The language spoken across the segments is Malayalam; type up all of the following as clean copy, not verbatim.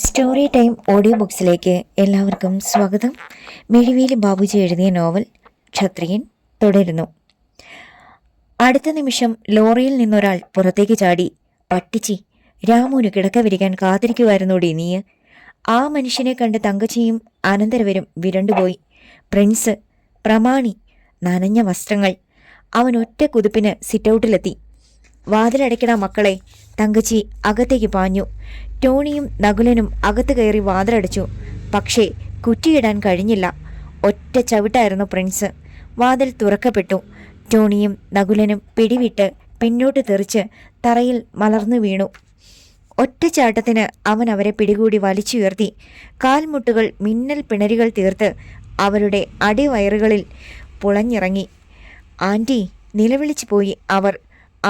സ്റ്റോറി ടൈം ഓഡിയോ ബുക്സിലേക്ക് എല്ലാവർക്കും സ്വാഗതം. മിഴിവേലി ബാബുജി എഴുതിയ നോവൽ ക്ഷത്രിയൻ തുടരുന്നു. അടുത്ത നിമിഷം ലോറിയിൽ നിന്നൊരാൾ പുറത്തേക്ക് ചാടി. പട്ടിച്ചി, രാമുവിന് കിടക്ക വിരിക്കാൻ കാത്തിരിക്കുമായിരുന്നോടി നീ? ആ മനുഷ്യനെ കണ്ട് തങ്കച്ചിയും അനന്തരവരും വിരണ്ടുപോയി. പ്രിൻസ്, പ്രമാണി, നനഞ്ഞ വസ്ത്രങ്ങൾ. അവൻ ഒറ്റ കുതിപ്പിന് സിറ്റൗട്ടിലെത്തി. വാതിലടയ്ക്കടാ മക്കളെ. തങ്കച്ചി അകത്തേക്ക് പാഞ്ഞു. ടോണിയും നകുലനും അകത്ത് കയറി വാതിലടച്ചു. പക്ഷേ കുറ്റിയിടാൻ കഴിഞ്ഞില്ല. ഒറ്റ ചവിട്ടായിരുന്നു പ്രിൻസ്. വാതിൽ തുറക്കപ്പെട്ടു. ടോണിയും നകുലനും പിടിവിട്ട് പിന്നോട്ട് തെറിച്ച് തറയിൽ മലർന്നു വീണു. ഒറ്റച്ചാട്ടത്തിന് അവൻ അവരെ പിടികൂടി വലിച്ചുയർത്തി. കാൽമുട്ടുകൾ മിന്നൽ പിണരികൾ തീർത്ത് അവരുടെ അടിവയറുകളിൽ പുളഞ്ഞിറങ്ങി. ആൻറ്റി, നിലവിളിച്ചു പോയി അവർ.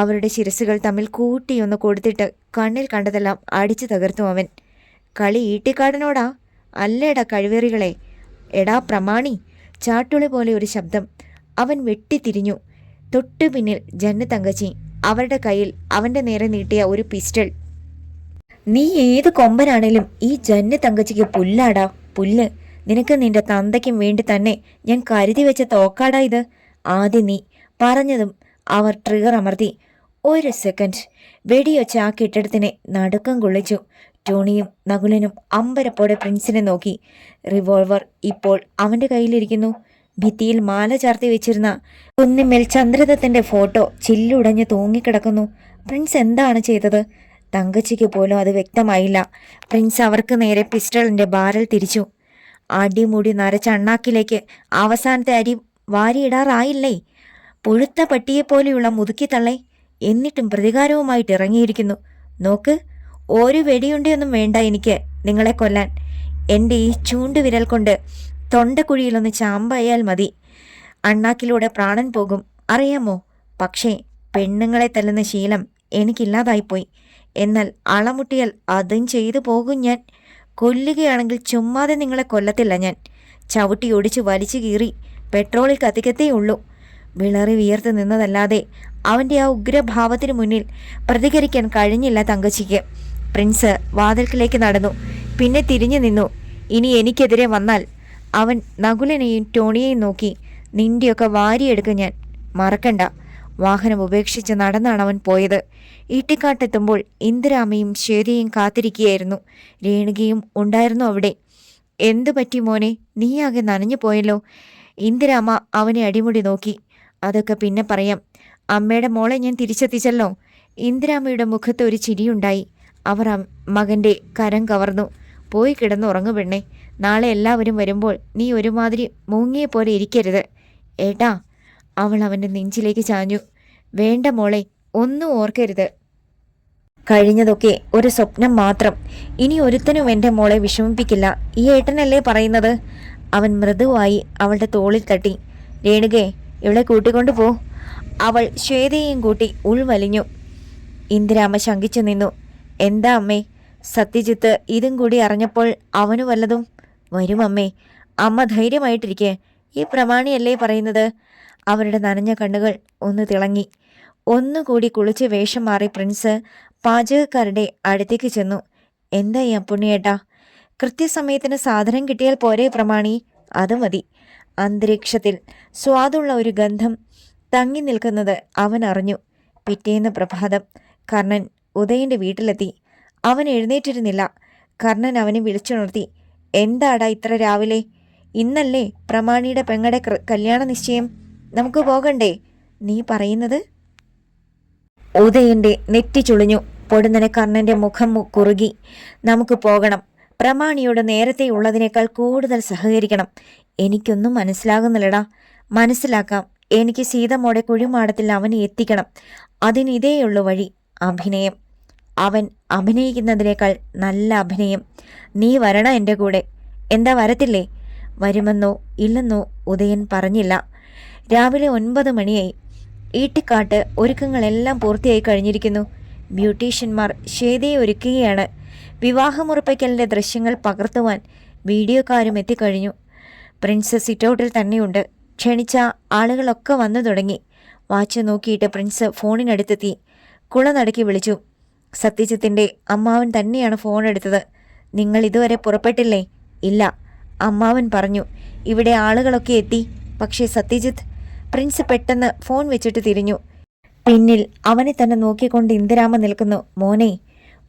അവരുടെ ശിരസുകൾ തമ്മിൽ കൂട്ടിയൊന്ന് കൊടുത്തിട്ട് കണ്ണിൽ കണ്ടതെല്ലാം അടിച്ചു തകർത്തു അവൻ. കളി ഈട്ടിക്കാടനോടാ? അല്ലേടാ കഴിവേറികളെ. എടാ പ്രമാണി. ചാട്ടുളി പോലെ ഒരു ശബ്ദം. അവൻ വെട്ടിത്തിരിഞ്ഞു. തൊട്ടു പിന്നിൽ ജന്ന തങ്കച്ചി. അവരുടെ കയ്യിൽ അവൻ്റെ നേരെ നീട്ടിയ ഒരു പിസ്റ്റൾ. നീ ഏത് കൊമ്പനാണേലും ഈ ജന്ന തങ്കച്ചിക്ക് പുല്ലാടാ, പുല്ല്. നിനക്ക് നിന്റെ തന്തയ്ക്കും വേണ്ടി തന്നെ ഞാൻ കരുതി വെച്ച തോക്കാടാ ഇത്. ആദ്യം നീ പറഞ്ഞതും അവർ ട്രിഗർ അമർത്തി. ഒരു സെക്കൻഡ്. വെടിയൊച്ച ആ കെട്ടിടത്തിനെ നടുക്കം കൊള്ളിച്ചു. ടോണിയും നകുലനും അമ്പരപ്പോടെ പ്രിൻസിനെ നോക്കി. റിവോൾവർ ഇപ്പോൾ അവൻ്റെ കയ്യിലിരിക്കുന്നു. ഭിത്തിയിൽ മാല ചാർത്തി വെച്ചിരുന്ന കുന്നിന്മേൽ ചന്ദ്രദത്തൻ്റെ ഫോട്ടോ ചില്ലുടഞ്ഞ് തൂങ്ങിക്കിടക്കുന്നു. പ്രിൻസ് എന്താണ് ചെയ്തത്? തങ്കച്ചിക്ക് പോലും അത് വ്യക്തമായില്ല. പ്രിൻസ് അവർക്ക് നേരെ പിസ്റ്റളിൻ്റെ ബാരൽ തിരിച്ചു. അടിമുടി നരച്ച അണ്ണാക്കിലേക്ക് അവസാനത്തെ അരി വാരിയിടാറായില്ലേ? പുഴുത്ത പട്ടിയെപ്പോലെയുള്ള മുതുക്കിത്തള്ളേ. എന്നിട്ടും പ്രതികാരവുമായിട്ട് ഇറങ്ങിയിരിക്കുന്നു. നോക്ക്, ഒരു വെടിയുണ്ടയൊന്നും വേണ്ട എനിക്ക് നിങ്ങളെ കൊല്ലാൻ. എൻ്റെ ഈ ചൂണ്ടുവിരൽ കൊണ്ട് തൊണ്ടക്കുഴിയിലൊന്ന് ചാമ്പായാൽ മതി. അണ്ണാക്കിലൂടെ പ്രാണൻ പോകും, അറിയാമോ? പക്ഷേ പെണ്ണുങ്ങളെ തല്ലുന്ന ശീലം എനിക്കില്ലാതായിപ്പോയി. എന്നാൽ അളമുട്ടിയാൽ അതും ചെയ്തു പോകും ഞാൻ. കൊല്ലുകയാണെങ്കിൽ ചുമ്മാതെ നിങ്ങളെ കൊല്ലത്തില്ല ഞാൻ. ചവിട്ടി ഒടിച്ച് വലിച്ചു കീറി പെട്രോളിൽ കത്തിക്കത്തേ ഉള്ളൂ. വിളറി വിയർത്ത് നിന്നതല്ലാതെ അവൻ്റെ ആ ഉഗ്രഭാവത്തിന് മുന്നിൽ പ്രതികരിക്കാൻ കഴിഞ്ഞില്ല തങ്കച്ചിക്ക്. പ്രിൻസ് വാതിൽക്കിലേക്ക് നടന്നു. പിന്നെ തിരിഞ്ഞു നിന്നു. ഇനി എനിക്കെതിരെ വന്നാൽ അവൻ നകുലനെയും ടോണിയെയും നോക്കി. നിന്റെയൊക്കെ വാരിയെടുക്കും ഞാൻ, മറക്കണ്ട. വാഹനം ഉപേക്ഷിച്ച് നടന്നാണ് അവൻ പോയത്. ഈട്ടിക്കാട്ടെത്തുമ്പോൾ ഇന്ദിരാമയും ശ്വേതയും കാത്തിരിക്കുകയായിരുന്നു. രേണുകയും ഉണ്ടായിരുന്നു അവിടെ. എന്തു പറ്റി മോനെ, നീയാകെ നനഞ്ഞു പോയല്ലോ? ഇന്ദിരാമ അവനെ അടിമുടി നോക്കി. അതൊക്കെ പിന്നെ പറയാം. അമ്മയുടെ മോളെ ഞാൻ തിരിച്ചെത്തിച്ചല്ലോ. ഇന്ദിരാമയുടെ മുഖത്ത് ഒരു ചിരിയുണ്ടായി. അവർ മകൻ്റെ കരം കവർന്നു. പോയി കിടന്നുറങ്ങു പെണ്ണേ. നാളെ എല്ലാവരും വരുമ്പോൾ നീ ഒരുമാതിരി മൂങ്ങിയെ പോലെ ഇരിക്കരുത് ഏട്ടാ. അവൾ അവൻ്റെ നെഞ്ചിലേക്ക് ചാഞ്ഞു. വേണ്ട മോളെ, ഒന്നും ഓർക്കരുത്. കഴിഞ്ഞതൊക്കെ ഒരു സ്വപ്നം മാത്രം. ഇനി ഒരുത്തനും എൻ്റെ മോളെ വിഷമിപ്പിക്കില്ല. ഈ ഏട്ടനല്ലേ പറയുന്നത്? അവൻ മൃദുവായി അവളുടെ തോളിൽ തട്ടി. രേണുകേ, ഇവളെ കൂട്ടിക്കൊണ്ടു പോ. അവൾ ശ്വേതയെയും കൂട്ടി ഉൾവലിഞ്ഞു. ഇന്ദിരാമ്മ ശങ്കിച്ചു നിന്നു. എന്താ അമ്മേ? സത്യജിത്ത് ഇതും കൂടി അറിഞ്ഞപ്പോൾ അവനു വല്ലതും വരും അമ്മേ. അമ്മ ധൈര്യമായിട്ടിരിക്കെ. ഈ പ്രമാണിയല്ലേ പറയുന്നത്? അവരുടെ നനഞ്ഞ കണ്ണുകൾ ഒന്ന് തിളങ്ങി. ഒന്നുകൂടി കുളിച്ച് വേഷം മാറി പ്രിൻസ് പാചകക്കാരുടെ അടുത്തേക്ക് ചെന്നു. എന്താ ഈ അപ്പുണ്ണിയേട്ടാ? കൃത്യസമയത്തിന് സാധനം കിട്ടിയാൽ പോരെ പ്രമാണി? അത് മതി. അന്തരീക്ഷത്തിൽ സ്വാദുള്ള ഒരു ഗന്ധം തങ്ങി നിൽക്കുന്നത് അവൻ അറിഞ്ഞു. പിറ്റേന്ന് പ്രഭാതം കർണൻ ഉദയൻ്റെ വീട്ടിലെത്തി. അവൻ എഴുന്നേറ്റിരുന്നില്ല. കർണൻ അവനെ വിളിച്ചുണർത്തി. എന്താടാ ഇത്ര രാവിലെ? ഇന്നല്ലേ പ്രമാണിയുടെ പെങ്ങളുടെ കല്യാണ നിശ്ചയം. നമുക്ക് പോകണ്ടേ? നീ പറയുന്നത്? ഉദയൻ്റെ നെറ്റി ചുളിഞ്ഞു. പൊടുന്നനെ കർണൻ്റെ മുഖം കുറുകി. നമുക്ക് പോകണം. പ്രമാണിയോട് നേരത്തെ ഉള്ളതിനേക്കാൾ കൂടുതൽ സഹകരിക്കണം. എനിക്കൊന്നും മനസ്സിലാകുന്നില്ലടാ. മനസ്സിലാക്കാം. എനിക്ക് സീതമ്മോടെ കുഴിമാടത്തിൽ അവനെ എത്തിക്കണം. അതിനിതേയുള്ളൂ വഴി. അഭിനയം. അവൻ അഭിനയിക്കുന്നതിനേക്കാൾ നല്ല അഭിനയം. നീ വരണം എൻ്റെ കൂടെ. എന്താ വരത്തില്ലേ? വരുമെന്നോ ഇല്ലെന്നോ ഉദയൻ പറഞ്ഞില്ല. രാവിലെ 9 മണിയായി. ഈട്ടിക്കാട്ട് ഒരുക്കങ്ങളെല്ലാം പൂർത്തിയായി കഴിഞ്ഞിരിക്കുന്നു. ബ്യൂട്ടീഷ്യന്മാർ ശ്വേതയെ ഒരുക്കുകയാണ്. വിവാഹമുറപ്പിക്കലിൻ്റെ ദൃശ്യങ്ങൾ പകർത്തുവാൻ വീഡിയോക്കാരും എത്തിക്കഴിഞ്ഞു. പ്രിൻസ് സിറ്റൗട്ടിൽ തന്നെയുണ്ട്. ക്ഷണിച്ച ആളുകളൊക്കെ വന്നു തുടങ്ങി. വാച്ച് നോക്കിയിട്ട് പ്രിൻസ് ഫോണിനടുത്തെത്തി. കുളനടക്കി വിളിച്ചു. സത്യജിത്തിൻ്റെ അമ്മാവൻ തന്നെയാണ് ഫോൺ എടുത്തത്. നിങ്ങൾ ഇതുവരെ പുറപ്പെട്ടില്ലേ? ഇല്ല. അമ്മാവൻ പറഞ്ഞു. ഇവിടെ ആളുകളൊക്കെ എത്തി. പക്ഷേ സത്യജിത്ത്. പ്രിൻസ് പെട്ടെന്ന് ഫോൺ വെച്ചിട്ട് തിരിഞ്ഞു. പിന്നിൽ അവനെ തന്നെ നോക്കിക്കൊണ്ട് ഇന്ദിരാമ നിൽക്കുന്നു. മോനെ.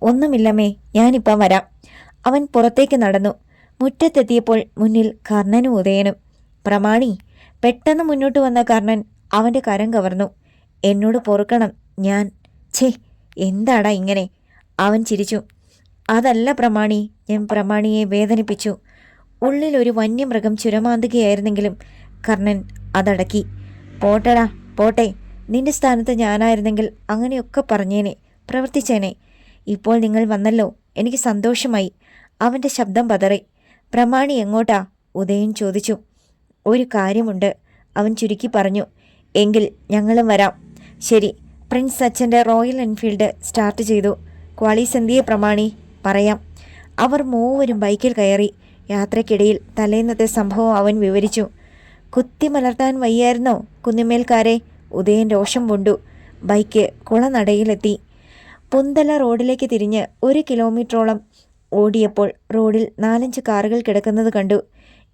ഒന്നുമില്ലമ്മേ, ഞാനിപ്പം വരാം. അവൻ പുറത്തേക്ക് നടന്നു. മുറ്റത്തെത്തിയപ്പോൾ മുന്നിൽ കർണനും ഉദയനും. പ്രമാണി. പെട്ടെന്ന് മുന്നോട്ട് വന്ന കർണൻ അവൻ്റെ കരം കവർന്നു. എന്നോട് പൊറുക്കണം. ഞാൻ ഛേ, എന്താടാ ഇങ്ങനെ? അവൻ ചിരിച്ചു. അതല്ല പ്രമാണി, ഞാൻ പ്രമാണിയെ വേദനിപ്പിച്ചു. ഉള്ളിൽ ഒരു വന്യമൃഗം ചുരമാന്തുകയായിരുന്നെങ്കിലും കർണൻ അതടക്കി. പോട്ടടാ പോട്ടെ. നിന്റെ സ്ഥാനത്ത് ഞാനായിരുന്നെങ്കിൽ അങ്ങനെയൊക്കെ പറഞ്ഞേനെ, പ്രവർത്തിച്ചേനെ. ഇപ്പോൾ നിങ്ങൾ വന്നല്ലോ, എനിക്ക് സന്തോഷമായി. അവൻ്റെ ശബ്ദം പതറി. പ്രമാണി എങ്ങോട്ടാ? ഉദയൻ ചോദിച്ചു. ഒരു കാര്യമുണ്ട്, അവൻ ചുരുക്കി പറഞ്ഞു. എങ്കിൽ ഞങ്ങളും വരാം. ശരി. പ്രിൻസ് അച്ഛൻ്റെ റോയൽ എൻഫീൽഡ് സ്റ്റാർട്ട് ചെയ്തു. ക്വാളീസ് എന്തിയെ പ്രമാണി? പറയാം. അവർ മൂവരും ബൈക്കിൽ കയറി. യാത്രക്കിടയിൽ തലേന്നത്തെ സംഭവം അവൻ വിവരിച്ചു. കുത്തിമലർത്താൻ വയ്യായിരുന്നോ കുന്നിമേൽക്കാരെ? ഉദയൻ രോഷം കൊണ്ടു. ബൈക്ക് കുളനടയിലെത്തി. പുന്തല റോഡിലേക്ക് തിരിഞ്ഞ് 1 കിലോമീറ്ററോളം ഓടിയപ്പോൾ റോഡിൽ 4-5 കാറുകൾ കിടക്കുന്നത് കണ്ടു.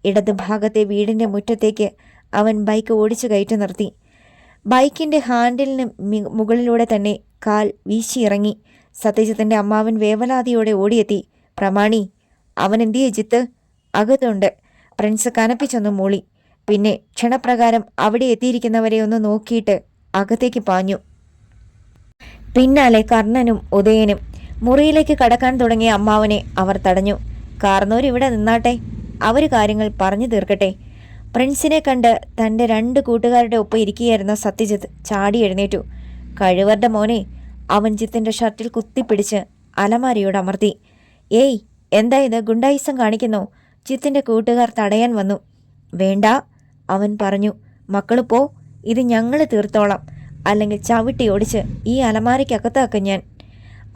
ഇടതുഭാഗത്തെ വീടിൻ്റെ മുറ്റത്തേക്ക് അവൻ ബൈക്ക് ഓടിച്ചു കയറ്റി നിർത്തി. ബൈക്കിൻ്റെ ഹാൻഡിലിന് മുകളിലൂടെ തന്നെ കാൽ വീശിയിറങ്ങി. സത്യജിത്തിൻ്റെ അമ്മാവൻ വേവലാതിയോടെ ഓടിയെത്തി. പ്രമാണി. അവൻ എന്തിയെ ജിത്ത്? അകത്തുണ്ട്. പ്രിൻസ് കനപ്പിച്ചൊന്ന് മൂളി. പിന്നെ ക്ഷണപ്രകാരം അവിടെ എത്തിയിരിക്കുന്നവരെ ഒന്ന് നോക്കിയിട്ട് അകത്തേക്ക് പാഞ്ഞു. പിന്നാലെ കർണനും ഉദയനും. മുറിയിലേക്ക് കടക്കാൻ തുടങ്ങിയ അമ്മാവനെ അവർ തടഞ്ഞു. കാർന്നോരിവിടെ നിന്നാട്ടെ, അവർ കാര്യങ്ങൾ പറഞ്ഞു തീർക്കട്ടെ. പ്രിൻസിനെ കണ്ട് തൻ്റെ 2 കൂട്ടുകാരുടെ ഒപ്പം ഇരിക്കുകയായിരുന്ന സത്യജിത്ത് ചാടി എഴുന്നേറ്റു. കഴിവരുടെ മോനെ. അവൻ ജിത്തിൻ്റെ ഷർട്ടിൽ കുത്തിപ്പിടിച്ച് അലമാരിയോട് അമർത്തി. ഏയ്, എന്താ ഇത്? ഗുണ്ടായിസം കാണിക്കുന്നോ? ജിത്തിൻ്റെ കൂട്ടുകാർ തടയാൻ വന്നു. വേണ്ട, അവൻ പറഞ്ഞു. മക്കള് പോ, ഇത് ഞങ്ങൾ തീർത്തോളാം. അല്ലെങ്കിൽ ചവിട്ടി ഓടിച്ച് ഈ അലമാരയ്ക്കകത്താക്കും ഞാൻ.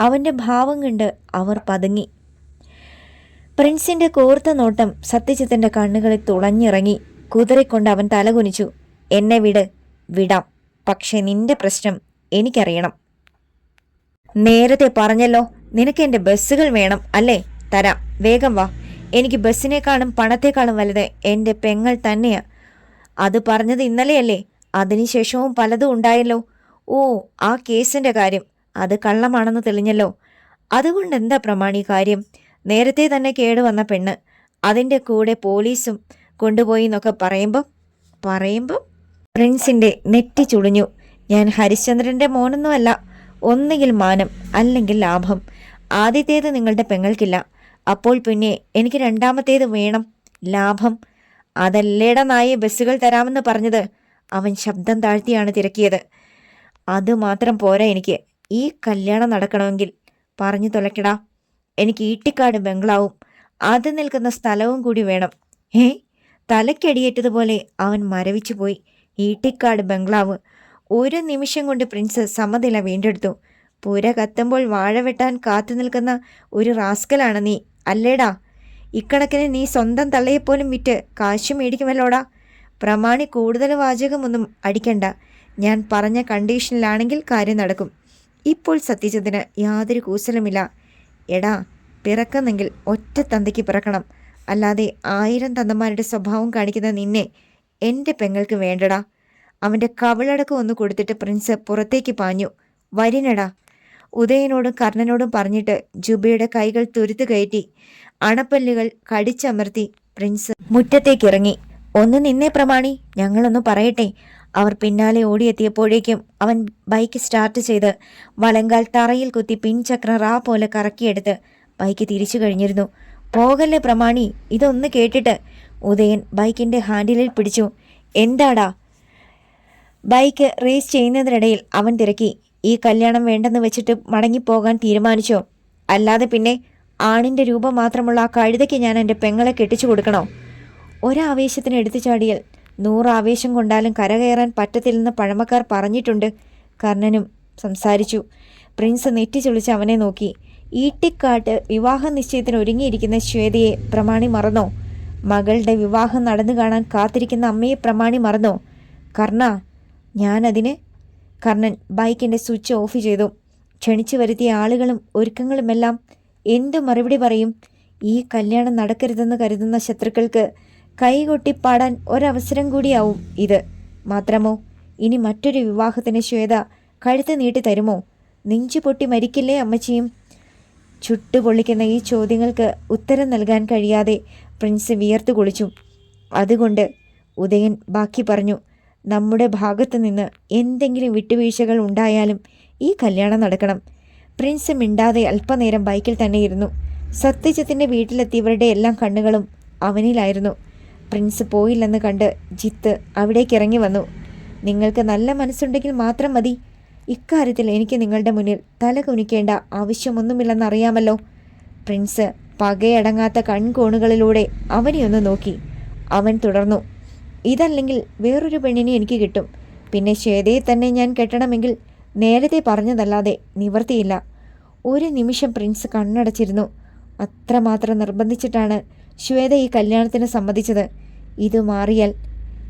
അവൻ്റെ ഭാവം കണ്ട് അവർ പതുങ്ങി. പ്രിൻസിൻ്റെ കോർത്ത നോട്ടം സത്യജിത്തിൻ്റെ കണ്ണുകളിൽ തുളഞ്ഞിറങ്ങി. കുതിരക്കൊണ്ട് അവൻ തലകുനിച്ചു. എന്നെ വിട്. വിടാം, പക്ഷെ നിന്റെ പ്രശ്നം എനിക്കറിയണം. നേരത്തെ പറഞ്ഞല്ലോ, നിനക്ക് എൻ്റെ ബസ്സുകൾ വേണം അല്ലേ? തരാം, വേഗം വാ. എനിക്ക് ബസ്സിനേക്കാളും പണത്തെക്കാളും വലുത് എൻ്റെ പെങ്ങൾ തന്നെയാ. അത് പറഞ്ഞത് ഇന്നലെയല്ലേ? അതിനുശേഷവും പലതും ഉണ്ടായല്ലോ. ഓ, ആ കേസിൻ്റെ കാര്യം. അത് കള്ളമാണെന്ന് തെളിഞ്ഞല്ലോ. അതുകൊണ്ട് എന്താ പ്രമാണി കാര്യം? നേരത്തെ തന്നെ കേടുവന്ന പെണ്ണ്, അതിൻ്റെ കൂടെ പോലീസും കൊണ്ടുപോയി എന്നൊക്കെ പറയുമ്പം പ്രിൻസിൻ്റെ നെറ്റി ചുളിഞ്ഞു. ഞാൻ ഹരിശ്ചന്ദ്രൻ്റെ മോനൊന്നുമല്ല. ഒന്നുകിൽ മാനം, അല്ലെങ്കിൽ ലാഭം. ആദ്യത്തേത് നിങ്ങളുടെ പെങ്ങൾക്കില്ല. അപ്പോൾ പിന്നെ എനിക്ക് രണ്ടാമത്തേത് വേണം, ലാഭം. അതല്ലേടാ നായെ ബസ്സുകൾ തരാമെന്ന് പറഞ്ഞത്. അവൻ ശബ്ദം താഴ്ത്തിയാണ് തിരക്കിയത്. അതുമാത്രം പോരാ എനിക്ക്. ഈ കല്യാണം നടക്കണമെങ്കിൽ പറഞ്ഞു തുലക്കടാ. എനിക്ക് ഈട്ടിക്കാട് ബംഗ്ലാവും അത് നിൽക്കുന്ന സ്ഥലവും കൂടി വേണം. തലക്കടിയേറ്റതുപോലെ അവൻ മരവിച്ചു പോയി. ഈട്ടിക്കാട് ബംഗ്ലാവ്. ഒരു നിമിഷം കൊണ്ട് പ്രിൻസ് സമ്മതില വീണ്ടെടുത്തു. പുര കത്തുമ്പോൾ വാഴ വെട്ടാൻ കാത്തു നിൽക്കുന്ന ഒരു റാസ്കലാണ് നീ, അല്ലേടാ? ഇക്കണക്കിന് നീ സ്വന്തം തള്ളയെപ്പോലും വിറ്റ് കാശ് മേടിക്കുമല്ലോടാ. പ്രമാണി കൂടുതൽ വാചകമൊന്നും അടിക്കണ്ട. ഞാൻ പറഞ്ഞ കണ്ടീഷനിലാണെങ്കിൽ കാര്യം നടക്കും. ഇപ്പോൾ സത്യജിത്തിന് യാതൊരു കൂസലുമില്ല. എടാ, പിറക്കുന്നെങ്കിൽ ഒറ്റ തന്തയ്ക്ക് പിറക്കണം. അല്ലാതെ 1000 തന്തമാരുടെ സ്വഭാവം കാണിക്കുന്ന നിന്നെ എൻ്റെ പെങ്ങൾക്ക് വേണ്ടടാ. അവൻ്റെ കവിളടക്കം ഒന്ന് കൊടുത്തിട്ട് പ്രിൻസ് പുറത്തേക്ക് പാഞ്ഞു. വരിനടാ. ഉദയനോടും കർണനോടും പറഞ്ഞിട്ട് ജുബയുടെ കൈകൾ തുരുത്തു കയറ്റി അണപ്പല്ലുകൾ കടിച്ചമർത്തി പ്രിൻസ് മുറ്റത്തേക്കിറങ്ങി. ഒന്ന് നിന്നേ പ്രമാണി, ഞങ്ങളൊന്ന് പറയട്ടെ. അവർ പിന്നാലെ ഓടിയെത്തിയപ്പോഴേക്കും അവൻ ബൈക്ക് സ്റ്റാർട്ട് ചെയ്ത് വലങ്കാൽ തറയിൽ കുത്തി പിൻചക്രം റാ പോലെ കറക്കിയെടുത്ത് ബൈക്ക് തിരിച്ചു കഴിഞ്ഞിരുന്നു. പോകല്ലേ പ്രമാണി, ഇതൊന്ന് കേട്ടിട്ട്. ഉദയൻ ബൈക്കിൻ്റെ ഹാൻഡിലിൽ പിടിച്ചു. എന്താടാ? ബൈക്ക് റേസ് ചെയ്യുന്നതിനിടയിൽ അവൻ തിരക്കി. ഈ കല്യാണം വേണ്ടെന്ന് വെച്ചിട്ട് മടങ്ങിപ്പോകാൻ തീരുമാനിച്ചോ? അല്ലാതെ പിന്നെ ആണിൻ്റെ രൂപം മാത്രമുള്ള ആ കഴുതയ്ക്ക് ഞാൻ എൻ്റെ പെങ്ങളെ കെട്ടിച്ചു കൊടുക്കണോ? ഒരാവേശത്തിന് എടുത്തു ചാടിയാൽ 100 ആവേശം കൊണ്ടാലും കരകയറാൻ പറ്റത്തില്ലെന്ന് പഴമക്കാർ പറഞ്ഞിട്ടുണ്ട്. കർണനും സംസാരിച്ചു. പ്രിൻസ് നെറ്റി ചൊളിച്ച് അവനെ നോക്കി. ഈട്ടിക്കാട്ട് വിവാഹ നിശ്ചയത്തിന് ഒരുങ്ങിയിരിക്കുന്ന ശ്വേതയെ പ്രമാണി മറന്നോ? മകളുടെ വിവാഹം നടന്നു കാണാൻ കാത്തിരിക്കുന്ന അമ്മയെ പ്രമാണി മറന്നോ? കർണ, ഞാനതിന്. കർണൻ ബൈക്കിൻ്റെ സ്വിച്ച് ഓഫ് ചെയ്തു. ക്ഷണിച്ചു വരുത്തിയ ആളുകളും ഒരുക്കങ്ങളുമെല്ലാം എന്തു മറുപടി പറയും? ഈ കല്യാണം നടക്കരുതെന്ന് കരുതുന്ന ശത്രുക്കൾക്ക് കൈകൊട്ടിപ്പാടാൻ ഒരവസരം കൂടിയാവും ഇത്. മാത്രമോ, ഇനി മറ്റൊരു വിവാഹത്തിന് ശ്വേത കഴുത്ത് നീട്ടി തരുമോ? നെഞ്ചു പൊട്ടി മരിക്കില്ലേ അമ്മച്ചിയും? ചുട്ടുപൊള്ളിക്കുന്ന ഈ ചോദ്യങ്ങൾക്ക് ഉത്തരം നൽകാൻ കഴിയാതെ പ്രിൻസ് വിയർത്തു കുളിച്ചു. അതുകൊണ്ട് ഉദയൻ ബാക്കി പറഞ്ഞു, നമ്മുടെ ഭാഗത്തു നിന്ന് എന്തെങ്കിലും വിട്ടുവീഴ്ചകൾ ഉണ്ടായാലും ഈ കല്യാണം നടക്കണം. പ്രിൻസ് മിണ്ടാതെ അല്പനേരം ബൈക്കിൽ തന്നെ ഇരുന്നു. സത്യജിത്തിൻ്റെ വീട്ടിലെത്തിയവരുടെ എല്ലാം കണ്ണുകളും അവനിലായിരുന്നു. പ്രിൻസ് പോയില്ലെന്ന് കണ്ട് ജിത്ത് അവിടേക്ക് ഇറങ്ങി വന്നു. നിങ്ങൾക്ക് നല്ല മനസ്സുണ്ടെങ്കിൽ മാത്രം മതി. ഇക്കാര്യത്തിൽ എനിക്ക് നിങ്ങളുടെ മുന്നിൽ തല കുനിക്കേണ്ട ആവശ്യമൊന്നുമില്ലെന്നറിയാമല്ലോ. പ്രിൻസ് പകയടങ്ങാത്ത കൺകോണുകളിലൂടെ അവനെയൊന്ന് നോക്കി. അവൻ തുടർന്നു, ഇതല്ലെങ്കിൽ വേറൊരു പെണ്ണിനെ എനിക്ക് കിട്ടും. പിന്നെ ശ്വേതയെ തന്നെ ഞാൻ കെട്ടണമെങ്കിൽ നേരത്തെ പറഞ്ഞതല്ലാതെ നിവർത്തിയില്ല. ഒരു നിമിഷം പ്രിൻസ് കണ്ണടച്ചിരുന്നു. അത്രമാത്രം നിർബന്ധിച്ചിട്ടാണ് ശ്വേത ഈ കല്യാണത്തിന് സമ്മതിച്ചത്. ഇത് മാറിയാൽ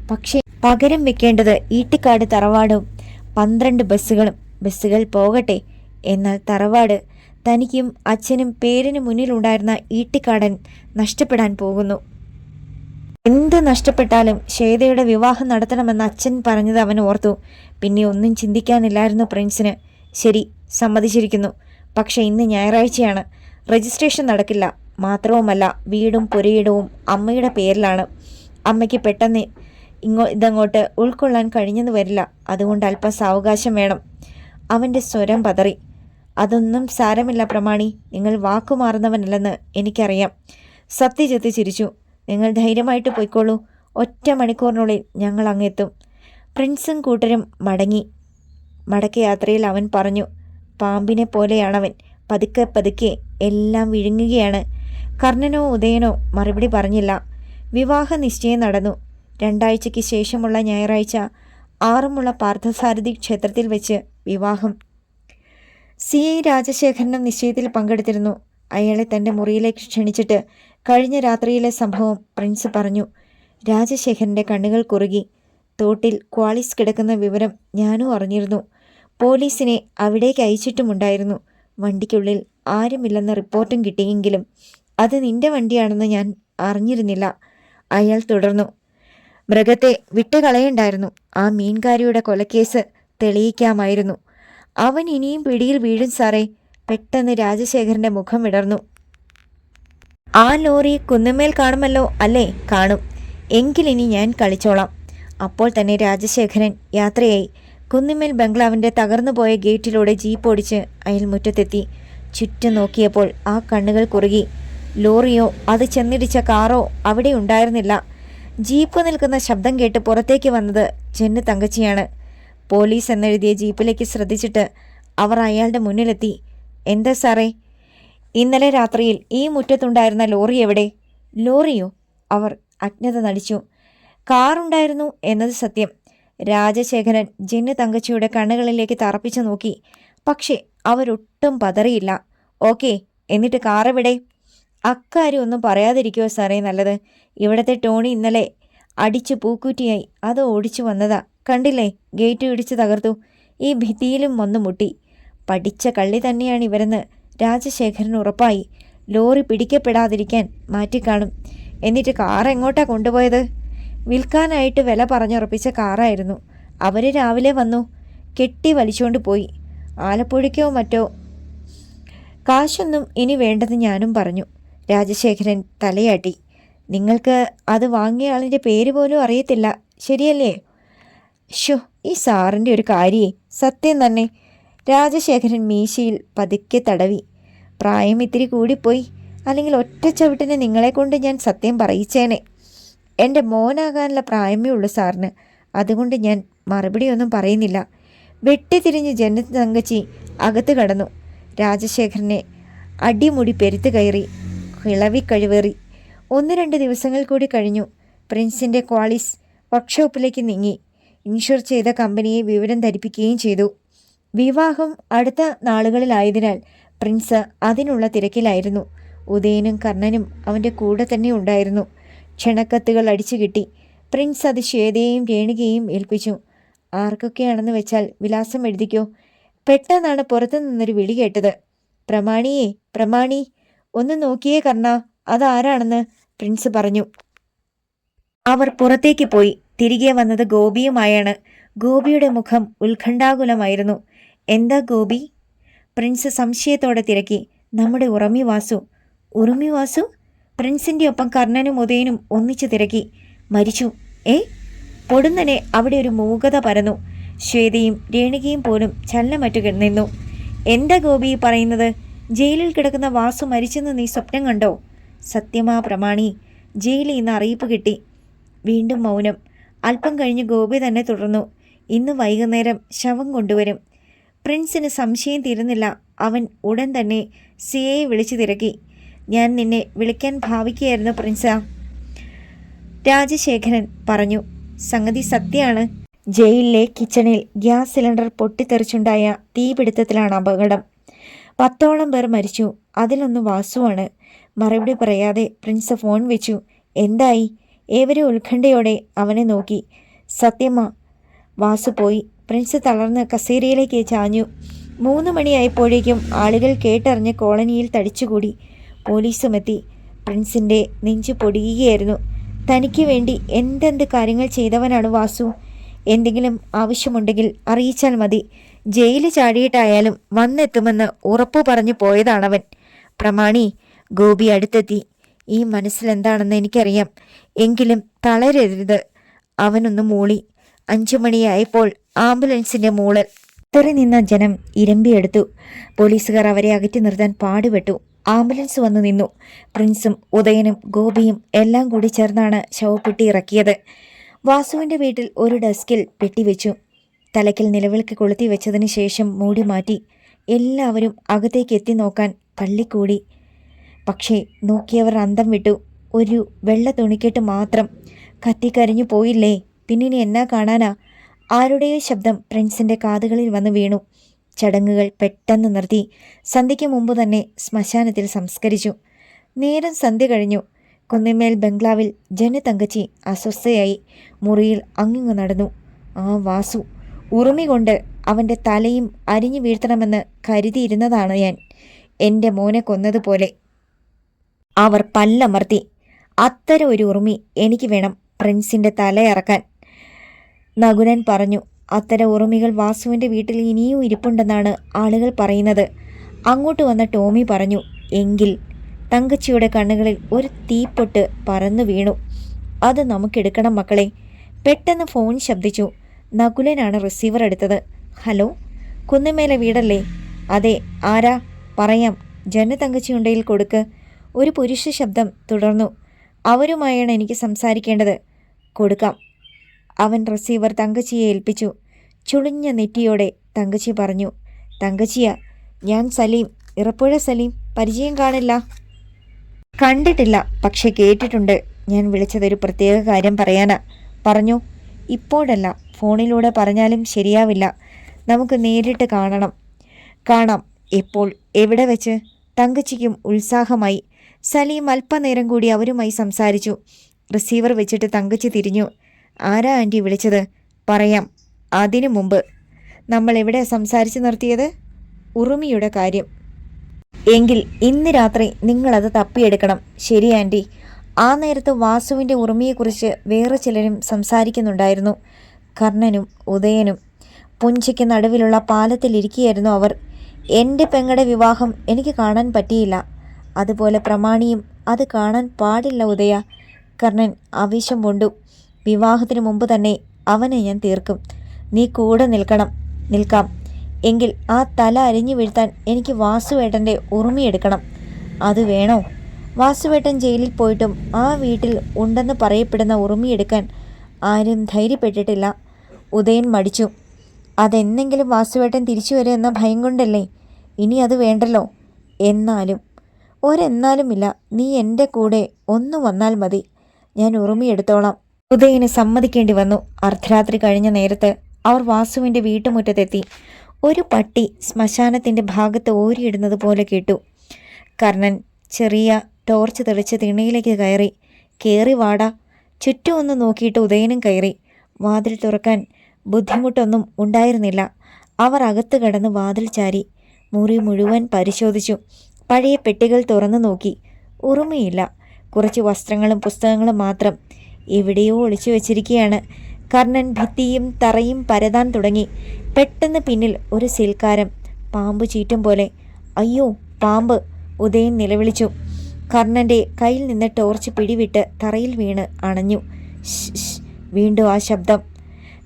പക്ഷേ പകരം വെക്കേണ്ടത് ഈട്ടിക്കാട് തറവാടും 12 ബസ്സുകളും. ബസ്സുകൾ പോകട്ടെ, എന്നാൽ തറവാട് തനിക്കും അച്ഛനും പേരിന് മുന്നിലുണ്ടായിരുന്ന ഈട്ടിക്കാടൻ നഷ്ടപ്പെടാൻ പോകുന്നു. എന്ത് നഷ്ടപ്പെട്ടാലും ശ്വേതയുടെ വിവാഹം നടത്തണമെന്ന് അച്ഛൻ പറഞ്ഞത് അവൻ ഓർത്തു. പിന്നെ ഒന്നും ചിന്തിക്കാനില്ലായിരുന്നു പ്രിൻസിന്. ശരി, സമ്മതിച്ചിരിക്കുന്നു. പക്ഷേ ഇന്ന് ഞായറാഴ്ചയാണ്, രജിസ്ട്രേഷൻ നടക്കില്ല. മാത്രവുമല്ല, വീടും പുരയിടവും അമ്മയുടെ പേരിലാണ്. അമ്മയ്ക്ക് പെട്ടെന്ന് ഇതങ്ങോട്ട് ഉൾക്കൊള്ളാൻ കഴിഞ്ഞെന്ന് വരില്ല. അതുകൊണ്ട് അല്പം സാവകാശം വേണം. അവൻ്റെ സ്വരം പതറി. അതൊന്നും സാരമില്ല പ്രമാണി, നിങ്ങൾ വാക്കുമാറുന്നവനല്ലെന്ന് എനിക്കറിയാം. സത്യജിത്ത് ചിരിച്ചു. നിങ്ങൾ ധൈര്യമായിട്ട് പോയിക്കോളൂ. 1 മണിക്കൂറിനുള്ളിൽ ഞങ്ങൾ അങ്ങെത്തും. പ്രിൻസും കൂട്ടരും മടക്കയാത്രയിൽ അവൻ പറഞ്ഞു, പാമ്പിനെ പോലെയാണവൻ. പതുക്കെ പതുക്കെ എല്ലാം വിഴുങ്ങുകയാണ്. കർണനോ ഉദയനോ മറുപടി പറഞ്ഞില്ല. വിവാഹ നിശ്ചയം നടന്നു. 2 ആഴ്ചയ്ക്ക് ശേഷമുള്ള ഞായറാഴ്ച ആറന്മുള പാർത്ഥസാരഥി ക്ഷേത്രത്തിൽ വെച്ച് വിവാഹം. CI രാജശേഖരനും നിശ്ചയത്തിൽ പങ്കെടുത്തിരുന്നു. അയാളെ തൻ്റെ മുറിയിലേക്ക് ക്ഷണിച്ചിട്ട് കഴിഞ്ഞ രാത്രിയിലെ സംഭവം പ്രിൻസ് പറഞ്ഞു. രാജശേഖരൻ്റെ കണ്ണുകൾ കുറുകി. തോട്ടിൽ ക്വാളിസ് കിടക്കുന്ന വിവരം ഞാനും അറിഞ്ഞിരുന്നു. പോലീസിനെ അവിടേക്ക് അയച്ചിട്ടുമുണ്ടായിരുന്നു. വണ്ടിക്കുള്ളിൽ ആരുമില്ലെന്ന റിപ്പോർട്ടും കിട്ടിയെങ്കിലും അത് നിന്റെ വണ്ടിയാണെന്ന് ഞാൻ അറിഞ്ഞിരുന്നില്ല. അയാൾ തുടർന്നു. മൃഗത്തെ വിട്ടുകളയണ്ടായിരുന്നു. ആ മീൻകാരിയുടെ കൊലക്കേസ് തെളിയിക്കാമായിരുന്നു. അവൻ ഇനിയും പിടിയിൽ വീഴും സാറേ. പെട്ടെന്ന് രാജശേഖരൻ്റെ മുഖം വിടർന്നു. ആ ലോറി കുന്നുമേൽ കാണുമല്ലോ അല്ലേ? കാണും. എങ്കിലിനി ഞാൻ കളിച്ചോളാം. അപ്പോൾ തന്നെ രാജശേഖരൻ യാത്രയായി. കുന്നുമേൽ ബംഗ്ലാവിൻ്റെ തകർന്നുപോയ ഗേറ്റിലൂടെ ജീപ്പ് ഓടിച്ച് അയാൾ മുറ്റത്തെത്തി. ചുറ്റും നോക്കിയപ്പോൾ ആ കണ്ണുകൾ കുറുകി. ലോറിയോ അത് ചെന്നിടിച്ച കാറോ അവിടെ ഉണ്ടായിരുന്നില്ല. ജീപ്പ് നിൽക്കുന്ന ശബ്ദം കേട്ട് പുറത്തേക്ക് വന്നത് ജെന്ന് തങ്കച്ചിയാണ്. പോലീസ് എന്നെഴുതിയ ജീപ്പിലേക്ക് ശ്രദ്ധിച്ചിട്ട് അവർ അയാളുടെ മുന്നിലെത്തി. എന്താ സാറേ? ഇന്നലെ രാത്രിയിൽ ഈ മുറ്റത്തുണ്ടായിരുന്ന ലോറി എവിടെ? ലോറിയോ? അവർ അജ്ഞത നടിച്ചു. കാറുണ്ടായിരുന്നു എന്നത് സത്യം. രാജശേഖരൻ ജെന്ന് തങ്കച്ചിയുടെ കണ്ണുകളിലേക്ക് തറപ്പിച്ചു നോക്കി. പക്ഷേ അവരൊട്ടും പതറിയില്ല. ഓക്കെ, എന്നിട്ട് കാറെവിടെ? അക്കാര്യം ഒന്നും പറയാതിരിക്കുമോ സാറേ നല്ലത്. ഇവിടത്തെ ടോണി ഇന്നലെ അടിച്ചു പൂക്കുറ്റിയായി. അത് ഓടിച്ചു വന്നതാ. കണ്ടില്ലേ, ഗേറ്റ് ഇടിച്ച് തകർത്തു. ഈ ഭിത്തിയിലും വന്നു മുട്ടി. പഠിച്ച കള്ളി തന്നെയാണ് ഇവരെന്ന് രാജശേഖരൻ ഉറപ്പായി. ലോറി പിടിക്കപ്പെടാതിരിക്കാൻ മാറ്റിക്കാണും. എന്നിട്ട് കാർ എങ്ങോട്ടാ കൊണ്ടുപോയത്? വിൽക്കാനായിട്ട് വില പറഞ്ഞുറപ്പിച്ച കാറായിരുന്നു. അവർ രാവിലെ വന്നു, കെട്ടി വലിച്ചുകൊണ്ട് പോയി. ആലപ്പുഴയ്ക്കോ മറ്റോ. കാശൊന്നും ഇനി വേണ്ടെന്ന് ഞാനും പറഞ്ഞു. രാജശേഖരൻ തലയാട്ടി. നിങ്ങൾക്ക് അത് വാങ്ങിയ ആളിൻ്റെ പേര് പോലും അറിയത്തില്ല, ശരിയല്ലേ? ഷോ, ഈ സാറിൻ്റെ ഒരു കാര്യേ, സത്യം തന്നെ. രാജശേഖരൻ മീശയിൽ പതുക്കെ തടവി. പ്രായം ഇത്തിരി കൂടിപ്പോയി. അല്ലെങ്കിൽ ഒറ്റ ചവിട്ടിന് നിങ്ങളെക്കൊണ്ട് ഞാൻ സത്യം പറയിച്ചേനെ. എൻ്റെ മോനാകാനുള്ള പ്രായമേ ഉള്ളൂ സാറിന്. അതുകൊണ്ട് ഞാൻ മറുപടിയൊന്നും പറയുന്നില്ല. വെട്ടിത്തിരിഞ്ഞ് ജെന്ന് തങ്കച്ചി അകത്ത് കടന്നു. രാജശേഖരനെ അടിമുടി പെരുത്ത് കയറി കിളവിക്കഴിവേറി. 1-2 ദിവസങ്ങൾ കൂടി കഴിഞ്ഞു. പ്രിൻസിൻ്റെ ക്വാളിസ് വർക്ക്ഷോപ്പിലേക്ക് നീങ്ങി. ഇൻഷുർ ചെയ്ത കമ്പനിയെ വിവരം ധരിപ്പിക്കുകയും ചെയ്തു. വിവാഹം അടുത്ത നാളുകളിലായതിനാൽ പ്രിൻസ് അതിനുള്ള തിരക്കിലായിരുന്നു. ഉദയനും കർണനും അവൻ്റെ കൂടെ തന്നെ ഉണ്ടായിരുന്നു. ക്ഷണക്കത്തുകൾ അടിച്ചു കിട്ടി. പ്രിൻസ് അത് ശ്വേതയെയും രേണുകയെയും ഏൽപ്പിച്ചു. ആർക്കൊക്കെയാണെന്ന് വെച്ചാൽ വിലാസം എഴുതിക്കോ. പെട്ടെന്നാണ് പുറത്തു നിന്നൊരു വിളി കേട്ടത്. പ്രമാണിയേ, പ്രമാണി, ഒന്ന് നോക്കിയേ കർണ. അതാരാണെന്ന് പ്രിൻസ് പറഞ്ഞു. അവർ പുറത്തേക്ക് പോയി. തിരികെ വന്നത് ഗോപിയുമായാണ്. ഗോപിയുടെ മുഖം ഉത്കണ്ഠാകുലമായിരുന്നു. എന്താ ഗോപി? പ്രിൻസ് സംശയത്തോടെ തിരക്കി. നമ്മുടെ ഉറമി വാസു. ഉറുമി വാസു? പ്രിൻസിന്റെ ഒപ്പം കർണനും ഉദയനും ഒന്നിച്ചു തിരക്കി. മരിച്ചു? പൊടുന്നനെ അവിടെ ഒരു മൂകത പരന്നു. ശ്വേതയും രേണുകയും പോലും ചലനമറ്റു നിന്നു. എന്താ ഗോപി പറയുന്നത്? ജയിലിൽ കിടക്കുന്ന വാസു മരിച്ചെന്ന് നീ സ്വപ്നം കണ്ടോ? സത്യമാ പ്രമാണി, ജയിലിൽ ഇന്ന് അറിയിപ്പ് കിട്ടി. വീണ്ടും മൗനം. അല്പം കഴിഞ്ഞ് ഗോപി തന്നെ തുടർന്നു. ഇന്ന് വൈകുന്നേരം ശവം കൊണ്ടുവരും. പ്രിൻസിന് സംശയം തീരുന്നില്ല. അവൻ ഉടൻ തന്നെ സിയെ വിളിച്ചു തിരക്കി. ഞാൻ നിന്നെ വിളിക്കാൻ ഭാവിക്കുകയായിരുന്നു പ്രിൻസ, രാജശേഖരൻ പറഞ്ഞു. സംഗതി സത്യമാണ്. ജയിലിലെ കിച്ചണിൽ ഗ്യാസ് സിലിണ്ടർ പൊട്ടിത്തെറിച്ചുണ്ടായ തീപിടുത്തത്തിലാണ് അപകടം. 10ഓളം പേർ മരിച്ചു. അതിലൊന്ന് വാസുവാണ്. മറുപടി പറയാതെ പ്രിൻസ് ഫോൺ വെച്ചു. എന്തായി? ഏവരും ഉത്കണ്ഠയോടെ അവനെ നോക്കി. സത്യമാ, വാസു പോയി. പ്രിൻസ് തളർന്ന് കസേരയിലേക്ക് ചാഞ്ഞു. 3 മണിയായപ്പോഴേക്കും ആളുകൾ കേട്ടറിഞ്ഞ് കോളനിയിൽ തടിച്ചുകൂടി. പോലീസുമെത്തി. പ്രിൻസിൻ്റെ നെഞ്ചു പൊടിയുകയായിരുന്നു. തനിക്ക് വേണ്ടി എന്തെന്ത് കാര്യങ്ങൾ ചെയ്തവനാണ് വാസു. എന്തെങ്കിലും ആവശ്യമുണ്ടെങ്കിൽ അറിയിച്ചാൽ മതി. ജയില് ചാടിയിട്ടായാലും വന്നെത്തുമെന്ന് ഉറപ്പു പറഞ്ഞു പോയതാണവൻ. പ്രമാണി, ഗോപി അടുത്തെത്തി. ഈ മനസ്സിലെന്താണെന്ന് എനിക്കറിയാം. എങ്കിലും തളരരുത്. അവനൊന്ന് മൂളി. 5 മണിയായപ്പോൾ ആംബുലൻസിന്റെ മൂളൽ. തെറി നിന്ന ജനം ഇരമ്പിയെടുത്തു. പോലീസുകാർ അവരെ അകറ്റി നിർത്താൻ പാടുപെട്ടു. ആംബുലൻസ് വന്നു നിന്നു. പ്രിൻസും ഉദയനും ഗോപിയും എല്ലാം കൂടി ചേർന്നാണ് ശവപ്പെട്ടി ഇറക്കിയത്. വാസുവിൻ്റെ വീട്ടിൽ ഒരു ഡെസ്കിൽ പെട്ടിവെച്ചു. തലയ്ക്കൽ നിലവിളക്ക് കൊളുത്തി വെച്ചതിന് ശേഷം മൂടി മാറ്റി. എല്ലാവരും അകത്തേക്ക് എത്തി നോക്കാൻ തള്ളിക്കൂടി. പക്ഷേ നോക്കിയവർ അന്തം വിട്ടു. ഒരു വെള്ള തുണിക്കെട്ട് മാത്രം. കത്തിക്കരിഞ്ഞു പോയില്ലേ? പിന്നിനി എന്നാ കാണാനാ? ആരുടെയോ ശബ്ദം പ്രിൻസിൻ്റെ കാതുകളിൽ വന്ന് വീണു. ചടങ്ങുകൾ പെട്ടെന്ന് നിർത്തി. സന്ധ്യയ്ക്ക് മുമ്പ് തന്നെ ശ്മശാനത്തിൽ സംസ്കരിച്ചു. നേരം സന്ധ്യ കഴിഞ്ഞു. കുന്നിന്മേൽ ബംഗ്ലാവിൽ ജനതങ്കച്ചി അസ്വസ്ഥയായി മുറിയിൽ അങ്ങിങ്ങു നടന്നു. ആ വാസു, ഉറുമി കൊണ്ട് അവൻ്റെ തലയും അരിഞ്ഞു വീഴ്ത്തണമെന്ന് കരുതിയിരുന്നതാണ് ഞാൻ. എൻ്റെ മോനെ കൊന്നതുപോലെ. അവർ പല്ലമർത്തി. അത്തരം ഒരു ഉറുമി എനിക്ക് വേണം പ്രിൻസിൻ്റെ തലയിറക്കാൻ, നകുലൻ പറഞ്ഞു. അത്തരം ഉറുമികൾ വാസുവിൻ്റെ വീട്ടിൽ ഇനിയും ഇരിപ്പുണ്ടെന്നാണ് ആളുകൾ പറയുന്നത്. അങ്ങോട്ട് വന്ന ടോമി പറഞ്ഞു. എങ്കിൽ തങ്കച്ചിയുടെ കണ്ണുകളിൽ ഒരു തീപ്പൊട്ട് പറന്നു വീണു. അത് നമുക്കെടുക്കണം മക്കളെ. പെട്ടെന്ന് ഫോൺ ശബ്ദിച്ചു. നകുലനാണ് റിസീവർ എടുത്തത്. ഹലോ, കുന്നുമേലെ വീടല്ലേ? അതെ, ആരാ? പറയാം. ജനതങ്കച്ചിയുണ്ടെങ്കിൽ കൊടുക്ക്. ഒരു പുരുഷ ശബ്ദം തുടർന്നു. അവരുമായാണ് എനിക്ക് സംസാരിക്കേണ്ടത്. കൊടുക്കാം. അവൻ റിസീവർ തങ്കച്ചിയെ ഏൽപ്പിച്ചു. ചുളിഞ്ഞ നെറ്റിയോടെ തങ്കച്ചി പറഞ്ഞു. തങ്കച്ചിയാ, ഞാൻ സലീം, ഇറപ്പുഴ സലീം. പരിചയം കാണില്ല. കണ്ടിട്ടില്ല, പക്ഷെ കേട്ടിട്ടുണ്ട്. ഞാൻ വിളിച്ചതൊരു പ്രത്യേക കാര്യം പറയാനാ. പറഞ്ഞു. ഇപ്പോഴല്ല, ഫോണിലൂടെ പറഞ്ഞാലും ശരിയാവില്ല. നമുക്ക് നേരിട്ട് കാണണം. കാണാം. എപ്പോൾ? എവിടെ വെച്ച്? തങ്കച്ചിക്കും ഉത്സാഹമായി. സലീം അല്പനേരം കൂടി അവരുമായി സംസാരിച്ചു. റിസീവർ വെച്ചിട്ട് തങ്കച്ചി തിരിഞ്ഞു. ആരാ ആൻറ്റി വിളിച്ചത്? പറയാം. അതിനു മുമ്പ് നമ്മൾ എവിടെ സംസാരിച്ച് നിർത്തിയത്? ഉറുമിയുടെ കാര്യം. എങ്കിൽ ഇന്ന് രാത്രി നിങ്ങളത് തപ്പിയെടുക്കണം. ശരി ആൻറ്റി. ആ നേരത്ത് വാസുവിൻ്റെ ഉറുമിയെക്കുറിച്ച് വേറെ ചിലരും സംസാരിക്കുന്നുണ്ടായിരുന്നു. കർണനും ഉദയനും. പുഞ്ചയ്ക്ക് നടുവിലുള്ള പാലത്തിലിരിക്കുകയായിരുന്നു അവർ. എൻ്റെ പെങ്ങളുടെ വിവാഹം എനിക്ക് കാണാൻ പറ്റിയില്ല. അതുപോലെ പ്രമാണിയും അത് കാണാൻ പാടില്ല ഉദയ. കർണൻ ആവേശം കൊണ്ടു. വിവാഹത്തിന് മുമ്പ് തന്നെ അവനെ ഞാൻ തീർക്കും. നീ കൂടെ നിൽക്കണം. നിൽക്കാം. എങ്കിൽ ആ തല അരിഞ്ഞു വീഴ്ത്താൻ എനിക്ക് വാസുവേട്ടൻ്റെ ഉറുമിയെടുക്കണം. അത് വേണോ? വാസുവേട്ടൻ ജയിലിൽ പോയിട്ടും ആ വീട്ടിൽ ഉണ്ടെന്ന് പറയപ്പെടുന്ന ഉറുമിയെടുക്കാൻ ആരും ധൈര്യപ്പെട്ടിട്ടില്ല. ഉദയൻ മടിച്ചു. അതെന്നെങ്കിലും വാസുവേട്ടൻ തിരിച്ചു വരും എന്ന ഭയം കൊണ്ടല്ലേ. ഇനി അത് വേണ്ടല്ലോ. എന്നാലും ഒരെന്നാലുമില്ല. നീ എൻ്റെ കൂടെ ഒന്ന് വന്നാൽ മതി. ഞാൻ ഉറുമിയെടുത്തോളാം. ഉദയന് സമ്മതിക്കേണ്ടി വന്നു. അർദ്ധരാത്രി കഴിഞ്ഞ നേരത്ത് അവർ വാസുവിൻ്റെ വീട്ടുമുറ്റത്തെത്തി. ഒരു പട്ടി ശ്മശാനത്തിൻ്റെ ഭാഗത്ത് ഓരിയിടുന്നത് പോലെ കേട്ടു. കർണൻ ചെറിയ ടോർച്ച് തെളിച്ച് തിണ്ണയിലേക്ക് കയറി. കയറി വാടാ. ചുറ്റും ഒന്ന് നോക്കിയിട്ട് ഉദയനും കയറി. വാതിൽ തുറക്കാൻ ബുദ്ധിമുട്ടൊന്നും ഉണ്ടായിരുന്നില്ല. അവർ അകത്ത് കടന്ന് വാതിൽ ചാരി. മുറി മുഴുവൻ പരിശോധിച്ചു. പഴയ പെട്ടികൾ തുറന്നു നോക്കി. ഉറുമയില്ല. കുറച്ച് വസ്ത്രങ്ങളും പുസ്തകങ്ങളും മാത്രം എവിടെയോ ഒളിച്ചു വെച്ചിരിക്കുകയാണ്. കർണൻ ഭിത്തിയും തറയും പരതാൻ തുടങ്ങി. പെട്ടെന്ന് പിന്നിൽ ഒരു സീൽക്കാരം പാമ്പ് ചീറ്റും പോലെ. അയ്യോ പാമ്പ്! ഉദയൻ നിലവിളിച്ചു. കർണൻ്റെ കയ്യിൽ നിന്ന് ടോർച്ച് പിടിവിട്ട് തറയിൽ വീണ് അണഞ്ഞു. വീണ്ടും ആ ശബ്ദം.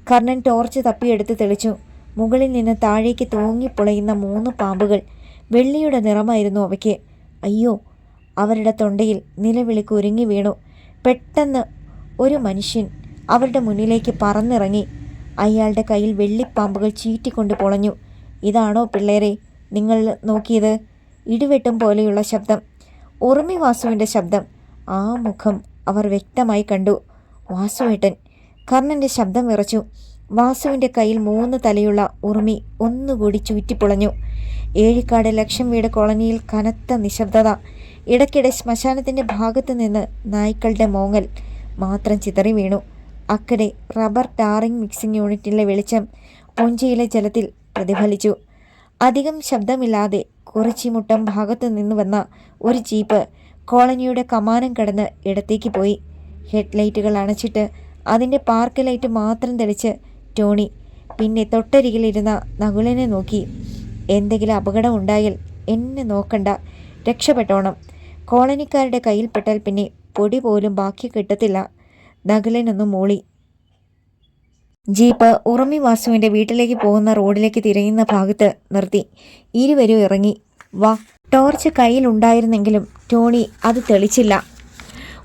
കർണൻ ടോർച്ച് തപ്പിയെടുത്ത് തെളിച്ചു. മുകളിൽ നിന്ന് താഴേക്ക് തൂങ്ങിപ്പുളയുന്ന 3 പാമ്പുകൾ. വെള്ളിയുടെ നിറമായിരുന്നു അവയ്ക്ക്. അയ്യോ! അവരുടെ തൊണ്ടയിൽ നിലവിളി കുരുങ്ങി വീണു. പെട്ടെന്ന് ഒരു മനുഷ്യൻ അവരുടെ മുന്നിലേക്ക് പറന്നിറങ്ങി. അയാളുടെ കയ്യിൽ വെള്ളിപ്പാമ്പുകൾ ചീറ്റിക്കൊണ്ട് പൊളഞ്ഞു. ഇതാണോ പിള്ളേരെ നിങ്ങൾ നോക്കിയത്? ഇടിവെട്ടും പോലെയുള്ള ശബ്ദം. ഉറുമി വാസുവിൻ്റെ ശബ്ദം. ആ മുഖം അവർ വ്യക്തമായി കണ്ടു. വാസുവേട്ടൻ! കർണൻ്റെ ശബ്ദം വിറച്ചു. വാസുവിൻ്റെ കയ്യിൽ 3 തലയുള്ള ഉറുമി ഒന്നുകൂടി ചുറ്റിപ്പൊളഞ്ഞു. ഏഴിക്കാട് ലക്ഷം വീട് കോളനിയിൽ കനത്ത നിശബ്ദത. ഇടയ്ക്കിടെ ശ്മശാനത്തിൻ്റെ ഭാഗത്തു നിന്ന് നായ്ക്കളുടെ മോങ്ങൽ മാത്രം ചിതറി വീണു. അക്കരെ റബ്ബർ ടാറിംഗ് മിക്സിംഗ് യൂണിറ്റിലെ വെളിച്ചം പുഞ്ചയിലെ ജലത്തിൽ പ്രതിഫലിച്ചു. അധികം ശബ്ദമില്ലാതെ കുറിച്ചിമുട്ടം ഭാഗത്തു നിന്ന് വന്ന ഒരു ജീപ്പ് കോളനിയുടെ കമാനം കടന്ന് ഇടത്തേക്ക് പോയി. ഹെഡ്ലൈറ്റുകൾ അണച്ചിട്ട് അതിൻ്റെ പാർക്ക് ലൈറ്റ് മാത്രം തെളിച്ച് ടോണി പിന്നെ തൊട്ടരികിലിരുന്ന നകുലനെ നോക്കി. എന്തെങ്കിലും അപകടം ഉണ്ടായാൽ എന്നെ നോക്കണ്ട, രക്ഷപ്പെട്ടോണം. കോളനിക്കാരുടെ കയ്യിൽപ്പെട്ടാൽ പിന്നെ പൊടി പോലും ബാക്കി കിട്ടത്തില്ല. നകുലനൊന്നും മൂളി. ജീപ്പ് ഉറുമി വാസുവിൻ്റെ വീട്ടിലേക്ക് പോകുന്ന റോഡിലേക്ക് തിരയുന്ന ഭാഗത്ത് നിർത്തി. ഇരുവരും ഇറങ്ങി. വാ! ടോർച്ച് കയ്യിലുണ്ടായിരുന്നെങ്കിലും ടോണി അത് തെളിച്ചില്ല.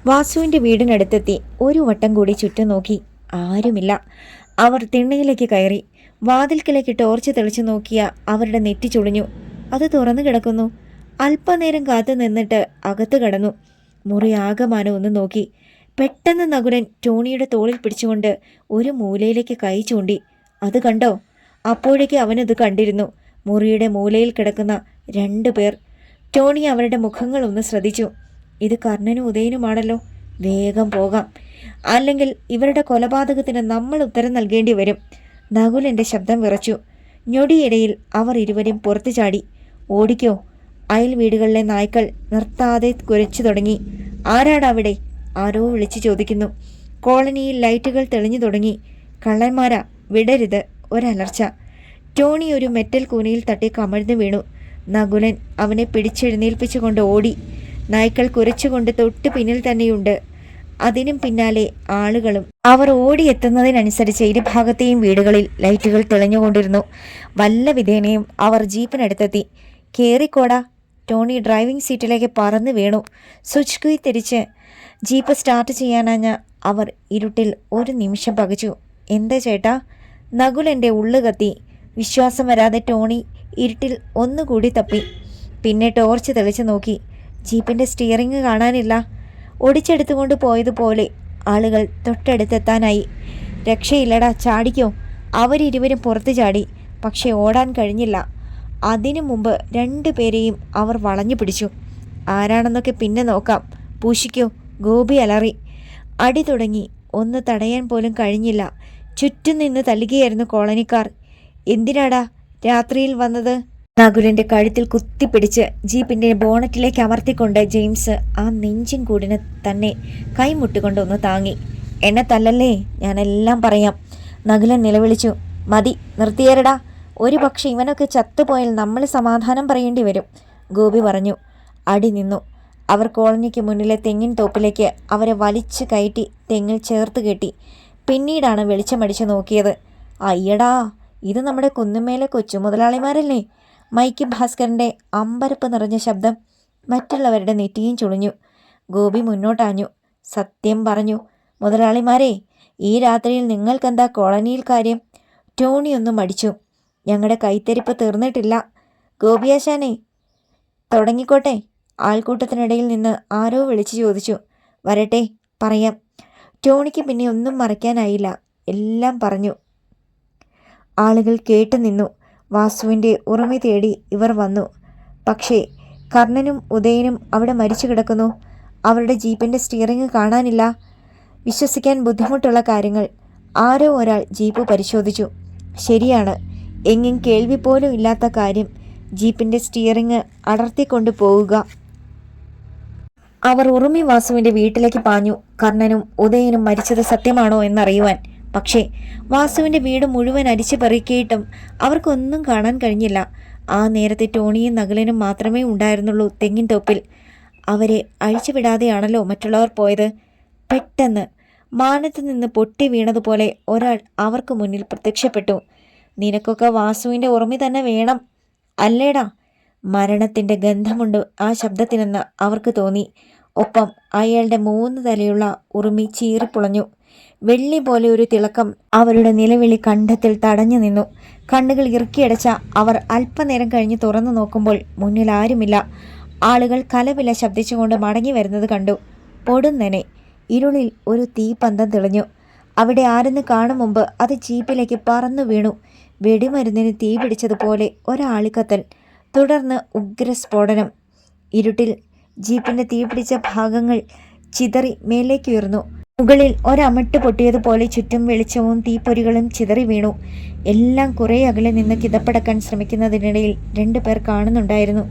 വാസുവിൻ്റെ വീടിനടുത്തെത്തി. ഒരു വട്ടം കൂടി ചുറ്റും നോക്കി. ആരുമില്ല. അവർ തിണ്ണയിലേക്ക് കയറി. വാതിൽക്കിലേക്ക് ടോർച്ച് തെളിച്ചു നോക്കിയ അവരുടെ നെറ്റി ചുളിഞ്ഞു. അത് തുറന്നു കിടക്കുന്നു. അല്പനേരം കാത്തു നിന്നിട്ട് അകത്ത് കടന്നു. മുറി ആകമാനം ഒന്ന് നോക്കി. പെട്ടെന്ന് നകുലൻ ടോണിയുടെ തോളിൽ പിടിച്ചുകൊണ്ട് ഒരു മൂലയിലേക്ക് കൈ ചൂണ്ടി. അത് കണ്ടോ? അപ്പോഴേക്ക് അവനത് കണ്ടിരുന്നു. മുറിയുടെ മൂലയിൽ കിടക്കുന്ന 2 പേർ. ടോണി അവരുടെ മുഖങ്ങളൊന്ന് ശ്രദ്ധിച്ചു. ഇത് കർണനും ഉദയനുമാണല്ലോ. വേഗം പോകാം, അല്ലെങ്കിൽ ഇവരുടെ കൊലപാതകത്തിന് നമ്മൾ ഉത്തരം നൽകേണ്ടി വരും. നകുലൻ്റെ ശബ്ദം വിറച്ചു. ഞൊടിയിടയിൽ അവർ ഇരുവരും പുറത്തു ചാടി. ഓടിക്കോ! അയൽ വീടുകളിലെ നായ്ക്കൾ നിർത്താതെ കുരച്ചു തുടങ്ങി. ആരാടവിടെ? ആരോ വിളിച്ചു ചോദിക്കുന്നു. കോളനിയിൽ ലൈറ്റുകൾ തെളിഞ്ഞു തുടങ്ങി. കള്ളന്മാരാ, വിടരുത്! ഒരലർച്ച. ടോണി ഒരു മെറ്റൽ കൂനയിൽ തട്ടി കമഴ്ന്നു വീണു. നകുലൻ അവനെ പിടിച്ചെഴുന്നേൽപ്പിച്ചുകൊണ്ട് ഓടി. നായ്ക്കൾ കുരച്ചുകൊണ്ട് തൊട്ട് പിന്നിൽ തന്നെയുണ്ട്. അതിനും പിന്നാലെ ആളുകളും. അവർ ഓടിയെത്തുന്നതിനനുസരിച്ച് ഇരുഭാഗത്തെയും വീടുകളിൽ ലൈറ്റുകൾ തെളിഞ്ഞുകൊണ്ടിരുന്നു. വല്ല വിധേനയും അവർ ജീപ്പിനടുത്തെത്തി. കേറിക്കോടാ! ടോണി ഡ്രൈവിംഗ് സീറ്റിലേക്ക് പറന്നു വീണു. സ്വിച്ച് കീ തിരിച്ച് ജീപ്പ് സ്റ്റാർട്ട് ചെയ്യാനാഞ്ഞ അവർ ഇരുട്ടിൽ ഒരു നിമിഷം പകച്ചു. എന്താ ചേട്ടാ? നകുലൻ്റെ ഉള്ളു കത്തി. വിശ്വാസം വരാതെ ടോണി ഇരുട്ടിൽ ഒന്നുകൂടി തപ്പി. പിന്നെ ടോർച്ച് തെളിച്ച് നോക്കി. ജീപ്പിൻ്റെ സ്റ്റിയറിംഗ് കാണാനില്ല. ഒടിച്ചെടുത്തുകൊണ്ട് പോയതുപോലെ ആളുകൾ തൊട്ടടുത്തെത്താനായി. രക്ഷയില്ലടാ, ചാടിക്കോ! അവരിരുവരും പുറത്തു ചാടി. പക്ഷെ ഓടാൻ കഴിഞ്ഞില്ല. അതിനു മുമ്പ് 2 പേരെയും അവർ വളഞ്ഞു പിടിച്ചു. ആരാണെന്നൊക്കെ പിന്നെ നോക്കാം. പൂശിക്കോ! ഗോപി അലറി. അടി തുടങ്ങി. ഒന്ന് തടയാൻ പോലും കഴിഞ്ഞില്ല. ചുറ്റും നിന്ന് തല്ലുകയായിരുന്നു കോളനിക്കാർ. എന്തിനാടാ രാത്രിയിൽ വന്നത്? നകുലൻ്റെ കഴുത്തിൽ കുത്തിപ്പിടിച്ച് ജീപ്പിൻ്റെ ബോണറ്റിലേക്ക് അമർത്തിക്കൊണ്ട് ജെയിംസ് ആ നെഞ്ചിൻ കൂടിന് തന്നെ കൈമുട്ടുകൊണ്ടൊന്ന് താങ്ങി. എന്നെ തല്ലല്ലേ, ഞാനെല്ലാം പറയാം. നകുലൻ നിലവിളിച്ചു. മതി, നിർത്തിയേരടാ. ഒരു പക്ഷെ ഇവനൊക്കെ ചത്തുപോയാൽ നമ്മൾ സമാധാനം പറയേണ്ടി വരും, ഗോപി പറഞ്ഞു. അടി നിന്നു. അവർ കോളനിക്ക് മുന്നിലെ തെങ്ങിൻ തോപ്പിലേക്ക് അവരെ വലിച്ചു കയറ്റി തെങ്ങിൽ ചേർത്ത് കെട്ടി. പിന്നീടാണ് വെളിച്ചമടിച്ചു നോക്കിയത്. അയ്യടാ, ഇത് നമ്മുടെ കുന്നുമേലെ കൊച്ചു മുതലാളിമാരല്ലേ? മൈക്ക് ഭാസ്കറിൻ്റെ അമ്പരപ്പ് നിറഞ്ഞ ശബ്ദം. മറ്റുള്ളവരുടെ നെറ്റിയും ചുളിഞ്ഞു. ഗോപി മുന്നോട്ടാഞ്ഞു. സത്യം പറഞ്ഞു മുതലാളിമാരെ, ഈ രാത്രിയിൽ നിങ്ങൾക്കെന്താ കോളനിയിൽ കാര്യം? ടോണി ഒന്നും മടിച്ചു. ഞങ്ങളുടെ കൈത്തരിപ്പ് തീർന്നിട്ടില്ല. ഗോപിയാശാനെ തുടങ്ങിക്കോട്ടെ, ആൾക്കൂട്ടത്തിനിടയിൽ നിന്ന് ആരോ വിളിച്ചു ചോദിച്ചു. വരട്ടെ, പറയാം. ടോണിക്ക് പിന്നെ ഒന്നും മറയ്ക്കാനായില്ല. എല്ലാം പറഞ്ഞു. ആളുകൾ കേട്ടു നിന്നു. വാസുവിൻ്റെ ഉറുമി തേടി ഇവർ വന്നു. പക്ഷേ കർണനും ഉദയനും അവിടെ മരിച്ചു കിടക്കുന്നു. അവരുടെ ജീപ്പിൻ്റെ സ്റ്റിയറിംഗ് കാണാനില്ല. വിശ്വസിക്കാൻ ബുദ്ധിമുട്ടുള്ള കാര്യങ്ങൾ. ആരോ ഒരാൾ ജീപ്പ് പരിശോധിച്ചു. ശരിയാണ്, എങ്ങും കേൾവി പോലും ഇല്ലാത്ത കാര്യം. ജീപ്പിൻ്റെ സ്റ്റിയറിംഗ് അടർത്തിക്കൊണ്ട് പോവുക. അവർ ഉറുമി വാസുവിന്റെ വീട്ടിലേക്ക് പാഞ്ഞു. കർണനും ഉദയനും മരിച്ചത് സത്യമാണോ എന്നറിയുവാൻ. പക്ഷേ വാസുവിന്റെ വീട് മുഴുവൻ അരിച്ചു പെറുക്കിയിട്ടും അവർക്കൊന്നും കാണാൻ കഴിഞ്ഞില്ല. ആ നേരത്തെ ടോണിയും നകുലനും മാത്രമേ ഉണ്ടായിരുന്നുള്ളൂ തെങ്ങിൻ തോപ്പിൽ. അവരെ അഴിച്ചുവിടാതെയാണല്ലോ മറ്റുള്ളവർ പോയത്. പെട്ടെന്ന് മാനത്ത് നിന്ന് പൊട്ടി വീണതുപോലെ ഒരാൾ അവർക്ക് മുന്നിൽ പ്രത്യക്ഷപ്പെട്ടു. നിനക്കൊക്കെ വാസുവിന്റെ ഉറുമി തന്നെ വേണം അല്ലേടാ? മരണത്തിന്റെ ഗന്ധമുണ്ട് ആ ശബ്ദത്തിനെന്ന് അവർക്ക് തോന്നി. ഒപ്പം അയാളുടെ 3 തലയുള്ള ഉറുമി ചീറിപ്പുളഞ്ഞു. വെള്ളി പോലെ ഒരു തിളക്കം അവരുടെ നിലവിളി കണ്ഠത്തിൽ തടഞ്ഞു നിന്നു. കണ്ണുകൾ ഇറുക്കിയടച്ച അവർ അല്പനേരം കഴിഞ്ഞ് തുറന്നു നോക്കുമ്പോൾ മുന്നിൽ ആരുമില്ല. ആളുകൾ കലവില ശബ്ദിച്ചുകൊണ്ട് മടങ്ങി വരുന്നത് കണ്ടു. പൊടുന്നനെ ഇരുളിൽ ഒരു തീപ്പന്തം തെളിഞ്ഞു. അവിടെ ആരെന്ന് കാണും മുമ്പ് അത് ജീപ്പിലേക്ക് പറന്നു വീണു. വെടിമരുന്നിന് തീ പിടിച്ചതുപോലെ ഒരാളിക്കത്തൽ, തുടർന്ന് ഉഗ്രസ്ഫോടനം. ഇരുട്ടിൽ ജീപ്പിന്റെ തീപിടിച്ച ഭാഗങ്ങൾ ചിതറി മേലേക്കുയർന്നു. മുകളിൽ ഒരമട്ട് പൊട്ടിയതുപോലെ ചുറ്റും വെളിച്ചവും തീപ്പൊരികളും ചിതറി വീണു. എല്ലാം കുറെ അകലെ നിന്ന് കിതപ്പടക്കാൻ ശ്രമിക്കുന്നതിനിടയിൽ 2 പേർ കാണുന്നുണ്ടായിരുന്നു.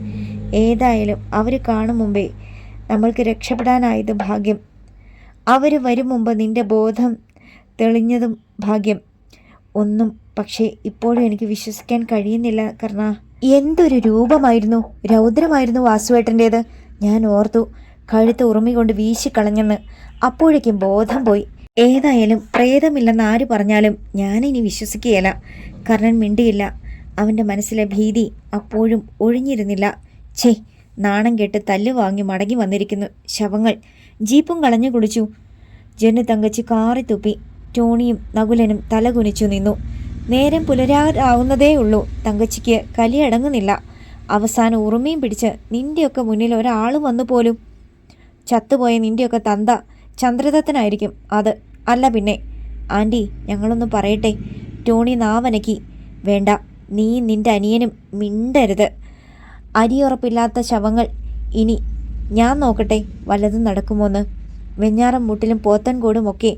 ഏതായാലും അവർ കാണും മുമ്പേ നമ്മൾക്ക് രക്ഷപ്പെടാനായത് ഭാഗ്യം. അവർ വരും മുമ്പ് നിന്റെ ബോധം തെളിഞ്ഞതും ഭാഗ്യം. ഒന്നും പക്ഷേ ഇപ്പോഴും എനിക്ക് വിശ്വസിക്കാൻ കഴിയുന്നില്ല കർണ. എന്തൊരു രൂപമായിരുന്നു, രൗദ്രമായിരുന്നു വാസുവേട്ടൻ്റേത്. ഞാൻ ഓർത്തു കഴുത്ത് ഉറുമി കൊണ്ട് വീശിക്കളഞ്ഞെന്ന്. അപ്പോഴേക്കും ബോധം പോയി. ഏതായാലും പ്രേതമില്ലെന്ന് ആര് പറഞ്ഞാലും ഞാനിനി വിശ്വസിക്കുകയില്ല. കർണൻ മിണ്ടിയില്ല. അവൻ്റെ മനസ്സിലെ ഭീതി അപ്പോഴും ഒഴിഞ്ഞിരുന്നില്ല. ഛേ, നാണം കേട്ട് തല്ല് വാങ്ങി മടങ്ങി വന്നിരിക്കുന്നു ശവങ്ങൾ. ജീപ്പും കളഞ്ഞു കുടിച്ചു. ജെന്നു തങ്കച്ചി കാറി തുപ്പി. ടോണിയും നകുലനും തലകുനിച്ചു നിന്നു. നേരം പുലരാറാവുന്നതേയുള്ളൂ. തങ്കച്ചിക്ക് കലിയടങ്ങുന്നില്ല. അവസാനം ഉറുമയും പിടിച്ച് നിന്റെയൊക്കെ മുന്നിൽ ഒരാൾ വന്നു പോലും. ചത്തുപോയ നിന്റെയൊക്കെ തന്ത ചന്ദ്രദത്തനായിരിക്കും അത്. അല്ല പിന്നെ. ആൻറ്റി, ഞങ്ങളൊന്ന് പറയട്ടെ. ടോണി നാവനക്കി. വേണ്ട, നീ നിന്റെ അനിയനും മിണ്ടരുത്. അരിയുറപ്പില്ലാത്ത ശവങ്ങൾ. ഇനി ഞാൻ നോക്കട്ടെ വല്ലതും നടക്കുമോന്ന്. വെഞ്ഞാറം മുട്ടിലും പോത്തൻകോടും ഒക്കെ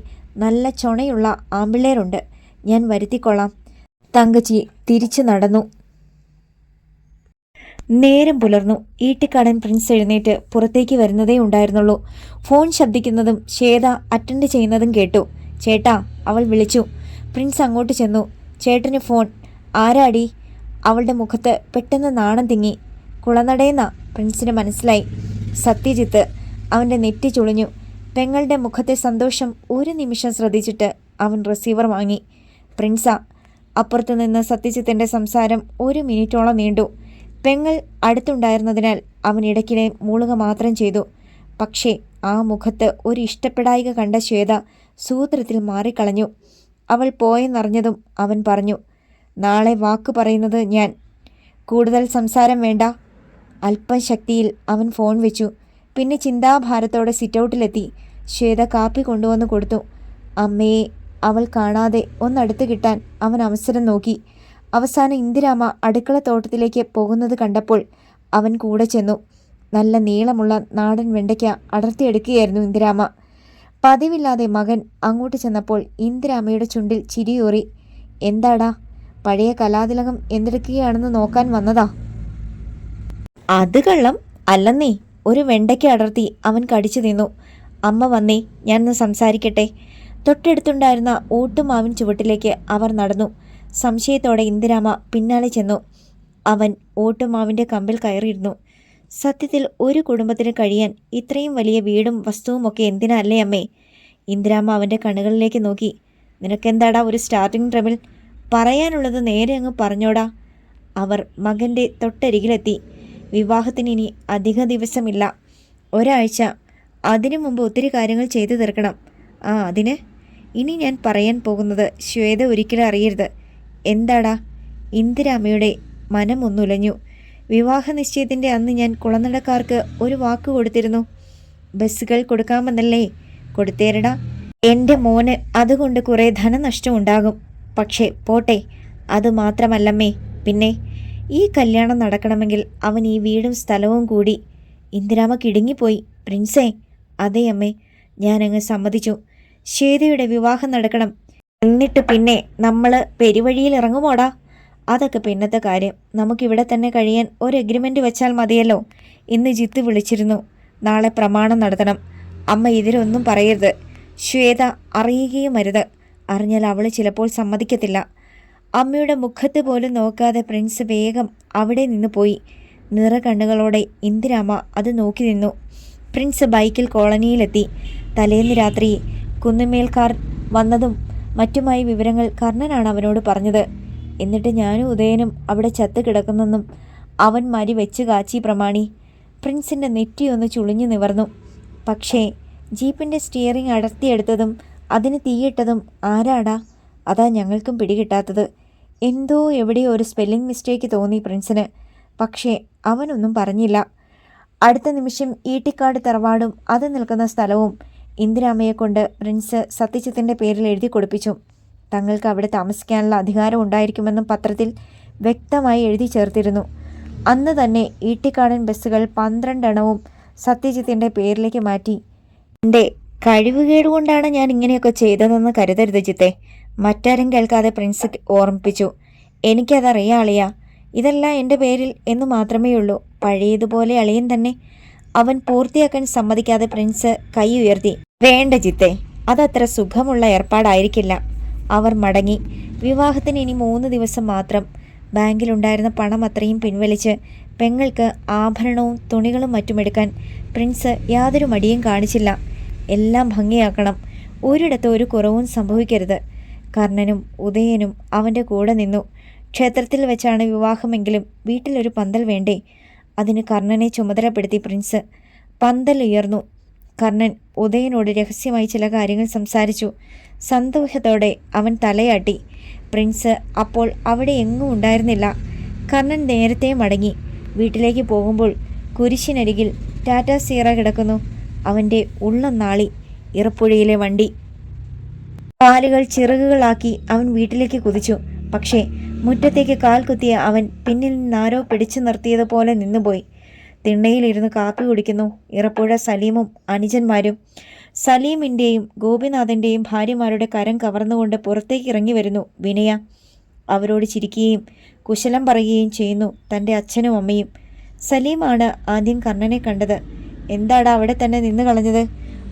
നല്ല ചൊണയുള്ള ആമ്പിള്ളേരുണ്ട്. ഞാൻ വരുത്തിക്കൊള്ളാം. തങ്കച്ചി തിരിച്ചു നടന്നു. നേരം പുലർന്നു. ഈട്ടിക്കാടൻ പ്രിൻസ് എഴുന്നേറ്റ് പുറത്തേക്ക് വരുന്നതേ ഉണ്ടായിരുന്നുള്ളൂ. ഫോൺ ശബ്ദിക്കുന്നതും ശ്വേത അറ്റൻഡ് ചെയ്യുന്നതും കേട്ടു. ചേട്ടാ, അവൾ വിളിച്ചു. പ്രിൻസ് അങ്ങോട്ട് ചെന്നു. ചേട്ടന് ഫോൺ. ആരാടി? അവളുടെ മുഖത്ത് പെട്ടെന്ന് നാണം തിങ്ങി. കുളനടയെന്നാ പ്രിൻസിന് മനസ്സിലായി. സത്യജിത്ത്. അവൻ്റെ നെറ്റി ചുളിഞ്ഞു. പെങ്ങളുടെ മുഖത്തെ സന്തോഷം ഒരു നിമിഷം ശ്രദ്ധിച്ചിട്ട് അവൻ റിസീവർ വാങ്ങി. പ്രിൻസാ. അപ്പുറത്തു നിന്ന് സത്യജിത്തിൻ്റെ സംസാരം 1 മിനിറ്റോളം നീണ്ടു. പെങ്ങൾ അടുത്തുണ്ടായിരുന്നതിനാൽ അവൻ ഇടയ്ക്കിടെ മൂളുക മാത്രം ചെയ്തു. പക്ഷേ ആ മുഖത്ത് ഒരു ഇഷ്ടപ്പെടായിക കണ്ട ശ്വേത സൂത്രത്തിൽ മാറിക്കളഞ്ഞു. അവൾ പോയെന്നറിഞ്ഞതും അവൻ പറഞ്ഞു, നാളെ വാക്ക് പറയുന്നത് ഞാൻ. കൂടുതൽ സംസാരം വേണ്ട. അല്പം ശക്തിയിൽ അവൻ ഫോൺ വെച്ചു. പിന്നെ ചിന്താഭാരത്തോടെ സിറ്റൗട്ടിലെത്തി. ശ്വേത കാപ്പി കൊണ്ടുവന്ന് കൊടുത്തു. അമ്മയെ അവൾ കാണാതെ ഒന്നടുത്ത് കിട്ടാൻ അവൻ അവസരം നോക്കി. അവസാനം ഇന്ദിരാമ്മ അടുക്കള തോട്ടത്തിലേക്ക് പോകുന്നത് കണ്ടപ്പോൾ അവൻ കൂടെ ചെന്നു. നല്ല നീളമുള്ള നാടൻ വെണ്ടയ്ക്ക അടർത്തിയെടുക്കുകയായിരുന്നു ഇന്ദിരാമ്മ. പതിവില്ലാതെ മകൻ അങ്ങോട്ട് ചെന്നപ്പോൾ ഇന്ദിരാമ്മയുടെ ചുണ്ടിൽ ചിരിയൂറി. എന്താടാ, പഴയ കലാതിലകം എന്തെടുക്കുകയാണെന്ന് നോക്കാൻ വന്നതാ? അത് കള്ളം അല്ലെന്നേ. ഒരു വെണ്ടയ്ക്ക അടർത്തി അവൻ കടിച്ചു തിന്നു. അമ്മ വന്നേ, ഞാനൊന്ന് സംസാരിക്കട്ടെ. തൊട്ടടുത്തുണ്ടായിരുന്ന ഓട്ടുമാവിൻ ചുവട്ടിലേക്ക് അവർ നടന്നു. സംശയത്തോടെ ഇന്ദിരാമ്മ പിന്നാലെ ചെന്നു. അവൻ ഓട്ടുമാവിൻ്റെ കമ്പിൽ കയറിയിരുന്നു. സത്യത്തിൽ ഒരു കുടുംബത്തിന് കഴിയാൻ ഇത്രയും വലിയ വീടും വസ്തുവുമൊക്കെ എന്തിനല്ലേ അമ്മേ? ഇന്ദിരാമ്മ അവൻ്റെ കണ്ണുകളിലേക്ക് നോക്കി. നിനക്കെന്താടാ ഒരു സ്റ്റാർട്ടിംഗ് ട്രബിൾ? പറയാനുള്ളത് നേരെ അങ്ങ് പറഞ്ഞോടാ. അവർ മകൻ്റെ തൊട്ടരികിലെത്തി. വിവാഹത്തിന് ഇനി അധിക ദിവസമില്ല, ഒരാഴ്ച. അതിനു മുമ്പ് ഒത്തിരി കാര്യങ്ങൾ ചെയ്തു തീർക്കണം. അതിന് ഇനി ഞാൻ പറയാൻ പോകുന്നത് ശ്വേത ഒരിക്കലും അറിയരുത്. എന്താടാ? ഇന്ദിരാമ്മയുടെ മനം ഒന്നുലഞ്ഞു. വിവാഹ നിശ്ചയത്തിൻ്റെ അന്ന് ഞാൻ കുളനടക്കാർക്ക് ഒരു വാക്ക് കൊടുത്തിരുന്നു. ബസ്സുകൾ കൊടുക്കാമെന്നല്ലേ? കൊടുത്തേരടാ. എൻ്റെ മോന് അതുകൊണ്ട് കുറേ ധനനഷ്ടം ഉണ്ടാകും. പക്ഷേ പോട്ടെ. അതുമാത്രമല്ലമ്മേ, പിന്നെ ഈ കല്യാണം നടക്കണമെങ്കിൽ അവൻ ഈ വീടും സ്ഥലവും കൂടി. ഇന്ദിരാമ്മ കിടുങ്ങിപ്പോയി. പ്രിൻസേ. അതെ അമ്മേ, ഞാനങ്ങ് സമ്മതിച്ചു. ശ്വേതയുടെ വിവാഹം നടക്കണം. എന്നിട്ട് പിന്നെ നമ്മൾ പെരുവഴിയിൽ ഇറങ്ങുമോടാ? അതൊക്കെ പിന്നത്തെ കാര്യം. നമുക്കിവിടെ തന്നെ കഴിയാൻ ഒരു എഗ്രിമെൻ്റ് വെച്ചാൽ മതിയല്ലോ. ഇന്ന് ജിത്ത് വിളിച്ചിരുന്നു. നാളെ പ്രമാണം നടത്തണം. അമ്മ ഇതിലൊന്നും പറയരുത്. ശ്വേത അറിയുകയും അരുത്. അറിഞ്ഞാൽ അവൾ ചിലപ്പോൾ സമ്മതിക്കത്തില്ല. അമ്മയുടെ മുഖത്ത് പോലും നോക്കാതെ പ്രിൻസ് വേഗം അവിടെ നിന്ന് പോയി. നിറകണ്ണുകളോടെ ഇന്ദിരാമ്മ അത് നോക്കി നിന്നു. പ്രിൻസ് ബൈക്കിൽ കോളനിയിലെത്തി. തലേന്ന് രാത്രി കുന്നുമേൽക്കാർ വന്നതും മറ്റുമായി വിവരങ്ങൾ കർണനാണ് അവനോട് പറഞ്ഞത്. എന്നിട്ട് ഞാനും ഉദയനും അവിടെ ചത്ത് കിടക്കുന്നെന്നും അവൻ മരി വെച്ച് കാച്ചി പ്രമാണി. പ്രിൻസിൻ്റെ നെറ്റിയൊന്ന് ചുളിഞ്ഞു നിവർന്നു. പക്ഷേ ജീപ്പിൻ്റെ സ്റ്റിയറിംഗ് അടർത്തിയെടുത്തതും അതിന് തീയിട്ടതും ആരാടാ? അതാ ഞങ്ങൾക്കും പിടികിട്ടാത്തത്. എന്തോ എവിടെയോ ഒരു സ്പെല്ലിംഗ് മിസ്റ്റേക്ക് തോന്നി പ്രിൻസിന്. പക്ഷേ അവനൊന്നും പറഞ്ഞില്ല. അടുത്ത നിമിഷം ഈട്ടിക്കാട് തറവാടും അത് നിൽക്കുന്ന സ്ഥലവും ഇന്ദിരാമ്മയെ കൊണ്ട് പ്രിൻസ് സത്യജിത്തിൻ്റെ പേരിൽ എഴുതി കൊടുപ്പിച്ചു. തങ്ങൾക്ക് അവിടെ താമസിക്കാനുള്ള അധികാരം ഉണ്ടായിരിക്കുമെന്നും പത്രത്തിൽ വ്യക്തമായി എഴുതി ചേർത്തിരുന്നു. അന്ന് തന്നെ ഈട്ടിക്കാടൻ ബസ്സുകൾ 12 എണ്ണവും സത്യജിത്തിൻ്റെ പേരിലേക്ക് മാറ്റി. എൻ്റെ കഴിവുകേടുകൊണ്ടാണ് ഞാൻ ഇങ്ങനെയൊക്കെ ചെയ്തതെന്ന് കരുതരുത് ജിത്തെ, മറ്റാരും കേൾക്കാതെ പ്രിൻസ് ഓർമ്മിപ്പിച്ചു. എനിക്കതറിയാം അളിയ, ഇതെല്ലാം എൻ്റെ പേരിൽ എന്ന് മാത്രമേ ഉള്ളൂ. പഴയതുപോലെ അളിയൻ തന്നെ. അവൻ പൂർത്തിയാക്കാൻ സമ്മതിക്കാതെ പ്രിൻസ് കൈ ഉയർത്തി. വേണ്ട ജിത്തെ, അതത്ര സുഖമുള്ള ഏർപ്പാടായിരിക്കില്ല. അവർ മടങ്ങി. വിവാഹത്തിന് ഇനി 3 ദിവസം മാത്രം. ബാങ്കിലുണ്ടായിരുന്ന പണം അത്രയും പിൻവലിച്ച് പെങ്ങൾക്ക് ആഭരണവും തുണികളും മറ്റുമെടുക്കാൻ പ്രിൻസ് യാതൊരു മടിയും കാണിച്ചില്ല. എല്ലാം ഭംഗിയാക്കണം. ഒരിടത്ത് ഒരു കുറവും സംഭവിക്കരുത്. കർണനും ഉദയനും അവൻ്റെ കൂടെ നിന്നു. ക്ഷേത്രത്തിൽ വെച്ചാണ് വിവാഹമെങ്കിലും വീട്ടിലൊരു പന്തൽ വേണ്ടേ? അതിന് കർണനെ ചുമതലപ്പെടുത്തി പ്രിൻസ്. പന്തൽ ഉയർന്നു. കർണൻ ഉദയനോട് രഹസ്യമായി ചില കാര്യങ്ങൾ സംസാരിച്ചു. സന്തോഷത്തോടെ അവൻ തലയാട്ടി. പ്രിൻസ് അപ്പോൾ അവിടെ എങ്ങും ഉണ്ടായിരുന്നില്ല. കർണൻ നേരത്തെ മടങ്ങി. വീട്ടിലേക്ക് പോകുമ്പോൾ കുരിശിനരികിൽ ടാറ്റ സീറ കിടക്കുന്നു. അവൻ്റെ ഉള്ളം നാളി. ഇറപ്പുഴയിലെ വണ്ടി. കാലുകൾ ചിറകുകളാക്കി അവൻ വീട്ടിലേക്ക് കുതിച്ചു. പക്ഷേ മുറ്റത്തേക്ക് കാൽ കുത്തിയ അവൻ പിന്നിൽ നിന്നാരോ പിടിച്ചു നിർത്തിയതുപോലെ നിന്നുപോയി. തിണ്ണയിലിരുന്ന് കാപ്പി കുടിക്കുന്നു ഇറപ്പുഴ സലീമും അനുജന്മാരും. സലീമിൻ്റെയും ഗോപിനാഥൻ്റെയും ഭാര്യമാരുടെ കരം കവർന്നുകൊണ്ട് പുറത്തേക്ക് ഇറങ്ങി വരുന്നു വിനയ. അവരോട് ചിരിക്കുകയും കുശലം പറയുകയും ചെയ്യുന്നു തൻ്റെ അച്ഛനും അമ്മയും. സലീമാണ് ആദ്യം കർണനെ കണ്ടത്. എന്താടാ അവിടെ തന്നെ നിന്ന് കളഞ്ഞത്?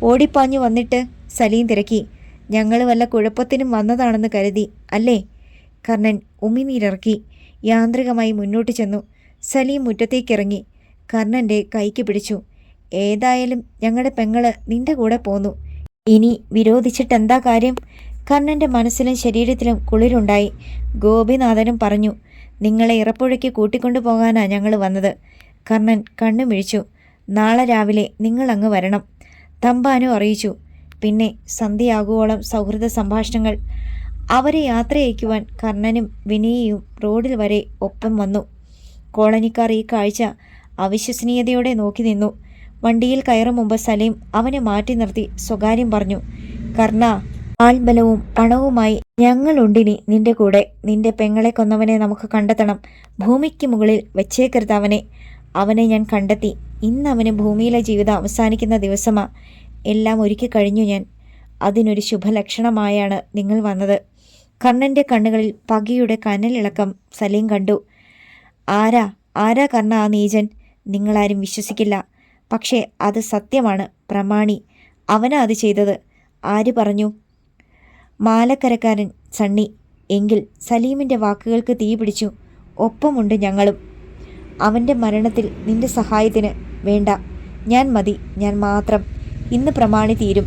ഓടിപ്പാഞ്ഞു വന്നിട്ട് സലീം തിരക്കി. ഞങ്ങൾ വല്ല കുഴപ്പത്തിനും വന്നതാണെന്ന് കരുതി അല്ലേ? കർണൻ ഉമിനീരിറക്കി യാന്ത്രികമായി മുന്നോട്ട് ചെന്നു. സലീം മുറ്റത്തേക്കിറങ്ങി കർണൻ്റെ കൈക്ക് പിടിച്ചു. ഏതായാലും ഞങ്ങളുടെ പെങ്ങള് നിന്റെ കൂടെ പോന്നു. ഇനി വിരോധിച്ചിട്ടെന്താ കാര്യം? കർണൻ്റെ മനസ്സിലും ശരീരത്തിലും കുളിരുണ്ടായി. ഗോപിനാഥനും പറഞ്ഞു, നിങ്ങളെ ഇറപ്പുഴയ്ക്ക് കൂട്ടിക്കൊണ്ടു പോകാനാണ് ഞങ്ങൾ വന്നത്. കർണൻ കണ്ണു മിഴിച്ചു. നാളെ രാവിലെ നിങ്ങൾ അങ്ങ് വരണം. തമ്പാനു അറിയിച്ചു. പിന്നെ സന്ധ്യയാകുവോളം സൗഹൃദ സംഭാഷണങ്ങൾ. അവരെ യാത്രയയക്കുവാൻ കർണനും വിനയയും റോഡിൽ വരെ ഒപ്പം വന്നു. കോളനിക്കാർ ഈ കാഴ്ച അവിശ്വസനീയതയോടെ നോക്കി നിന്നു. വണ്ടിയിൽ കയറും മുമ്പ് സലീം അവനെ മാറ്റി നിർത്തി സ്വകാര്യം പറഞ്ഞു. കർണ, ആൾബലവും പണവുമായി ഞങ്ങളുണ്ടിനി നിന്റെ കൂടെ. നിന്റെ പെങ്ങളെ കൊന്നവനെ നമുക്ക് കണ്ടെത്തണം. ഭൂമിക്ക് മുകളിൽ വെച്ചേക്കരുത് അവനെ. അവനെ ഞാൻ കണ്ടെത്തി. ഇന്ന് അവന് ഭൂമിയിലെ ജീവിതം അവസാനിക്കുന്ന ദിവസമാ. എല്ലാം ഒരുക്കി കഴിഞ്ഞു ഞാൻ. അതിനൊരു ശുഭലക്ഷണമായാണ് നിങ്ങൾ വന്നത്. കർണൻ്റെ കണ്ണുകളിൽ പകയുടെ കനലിളക്കം സലീം കണ്ടു. ആരാ കർണ ആ നീചൻ? നിങ്ങളാരും വിശ്വസിക്കില്ല. പക്ഷേ അത് സത്യമാണ് പ്രമാണി. അവനാ അത് ചെയ്തത്. ആര് പറഞ്ഞു? മാലക്കരക്കാരൻ സണ്ണി. എങ്കിൽ സലീമിൻ്റെ വാക്കുകൾക്ക് തീ പിടിച്ചു. ഒപ്പമുണ്ട് ഞങ്ങളും. അവൻ്റെ മരണത്തിൽ നിന്റെ സഹായത്തിന്. വേണ്ട, ഞാൻ മതി, ഞാൻ മാത്രം. ഇന്ന് പ്രമാണി തീരും.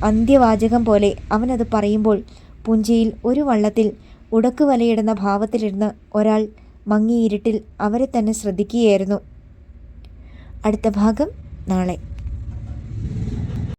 അന്ത്യവാചകം പോലെ അവനത് പറയുമ്പോൾ പുഞ്ചയിൽ ഒരു വള്ളത്തിൽ ഉടക്ക് വലയിടുന്ന ഭാവത്തിലിരുന്ന് ഒരാൾ മങ്ങിയിരുട്ടിൽ അവരെ തന്നെ ശ്രദ്ധിക്കുകയായിരുന്നു. അടുത്ത ഭാഗം നാളെ.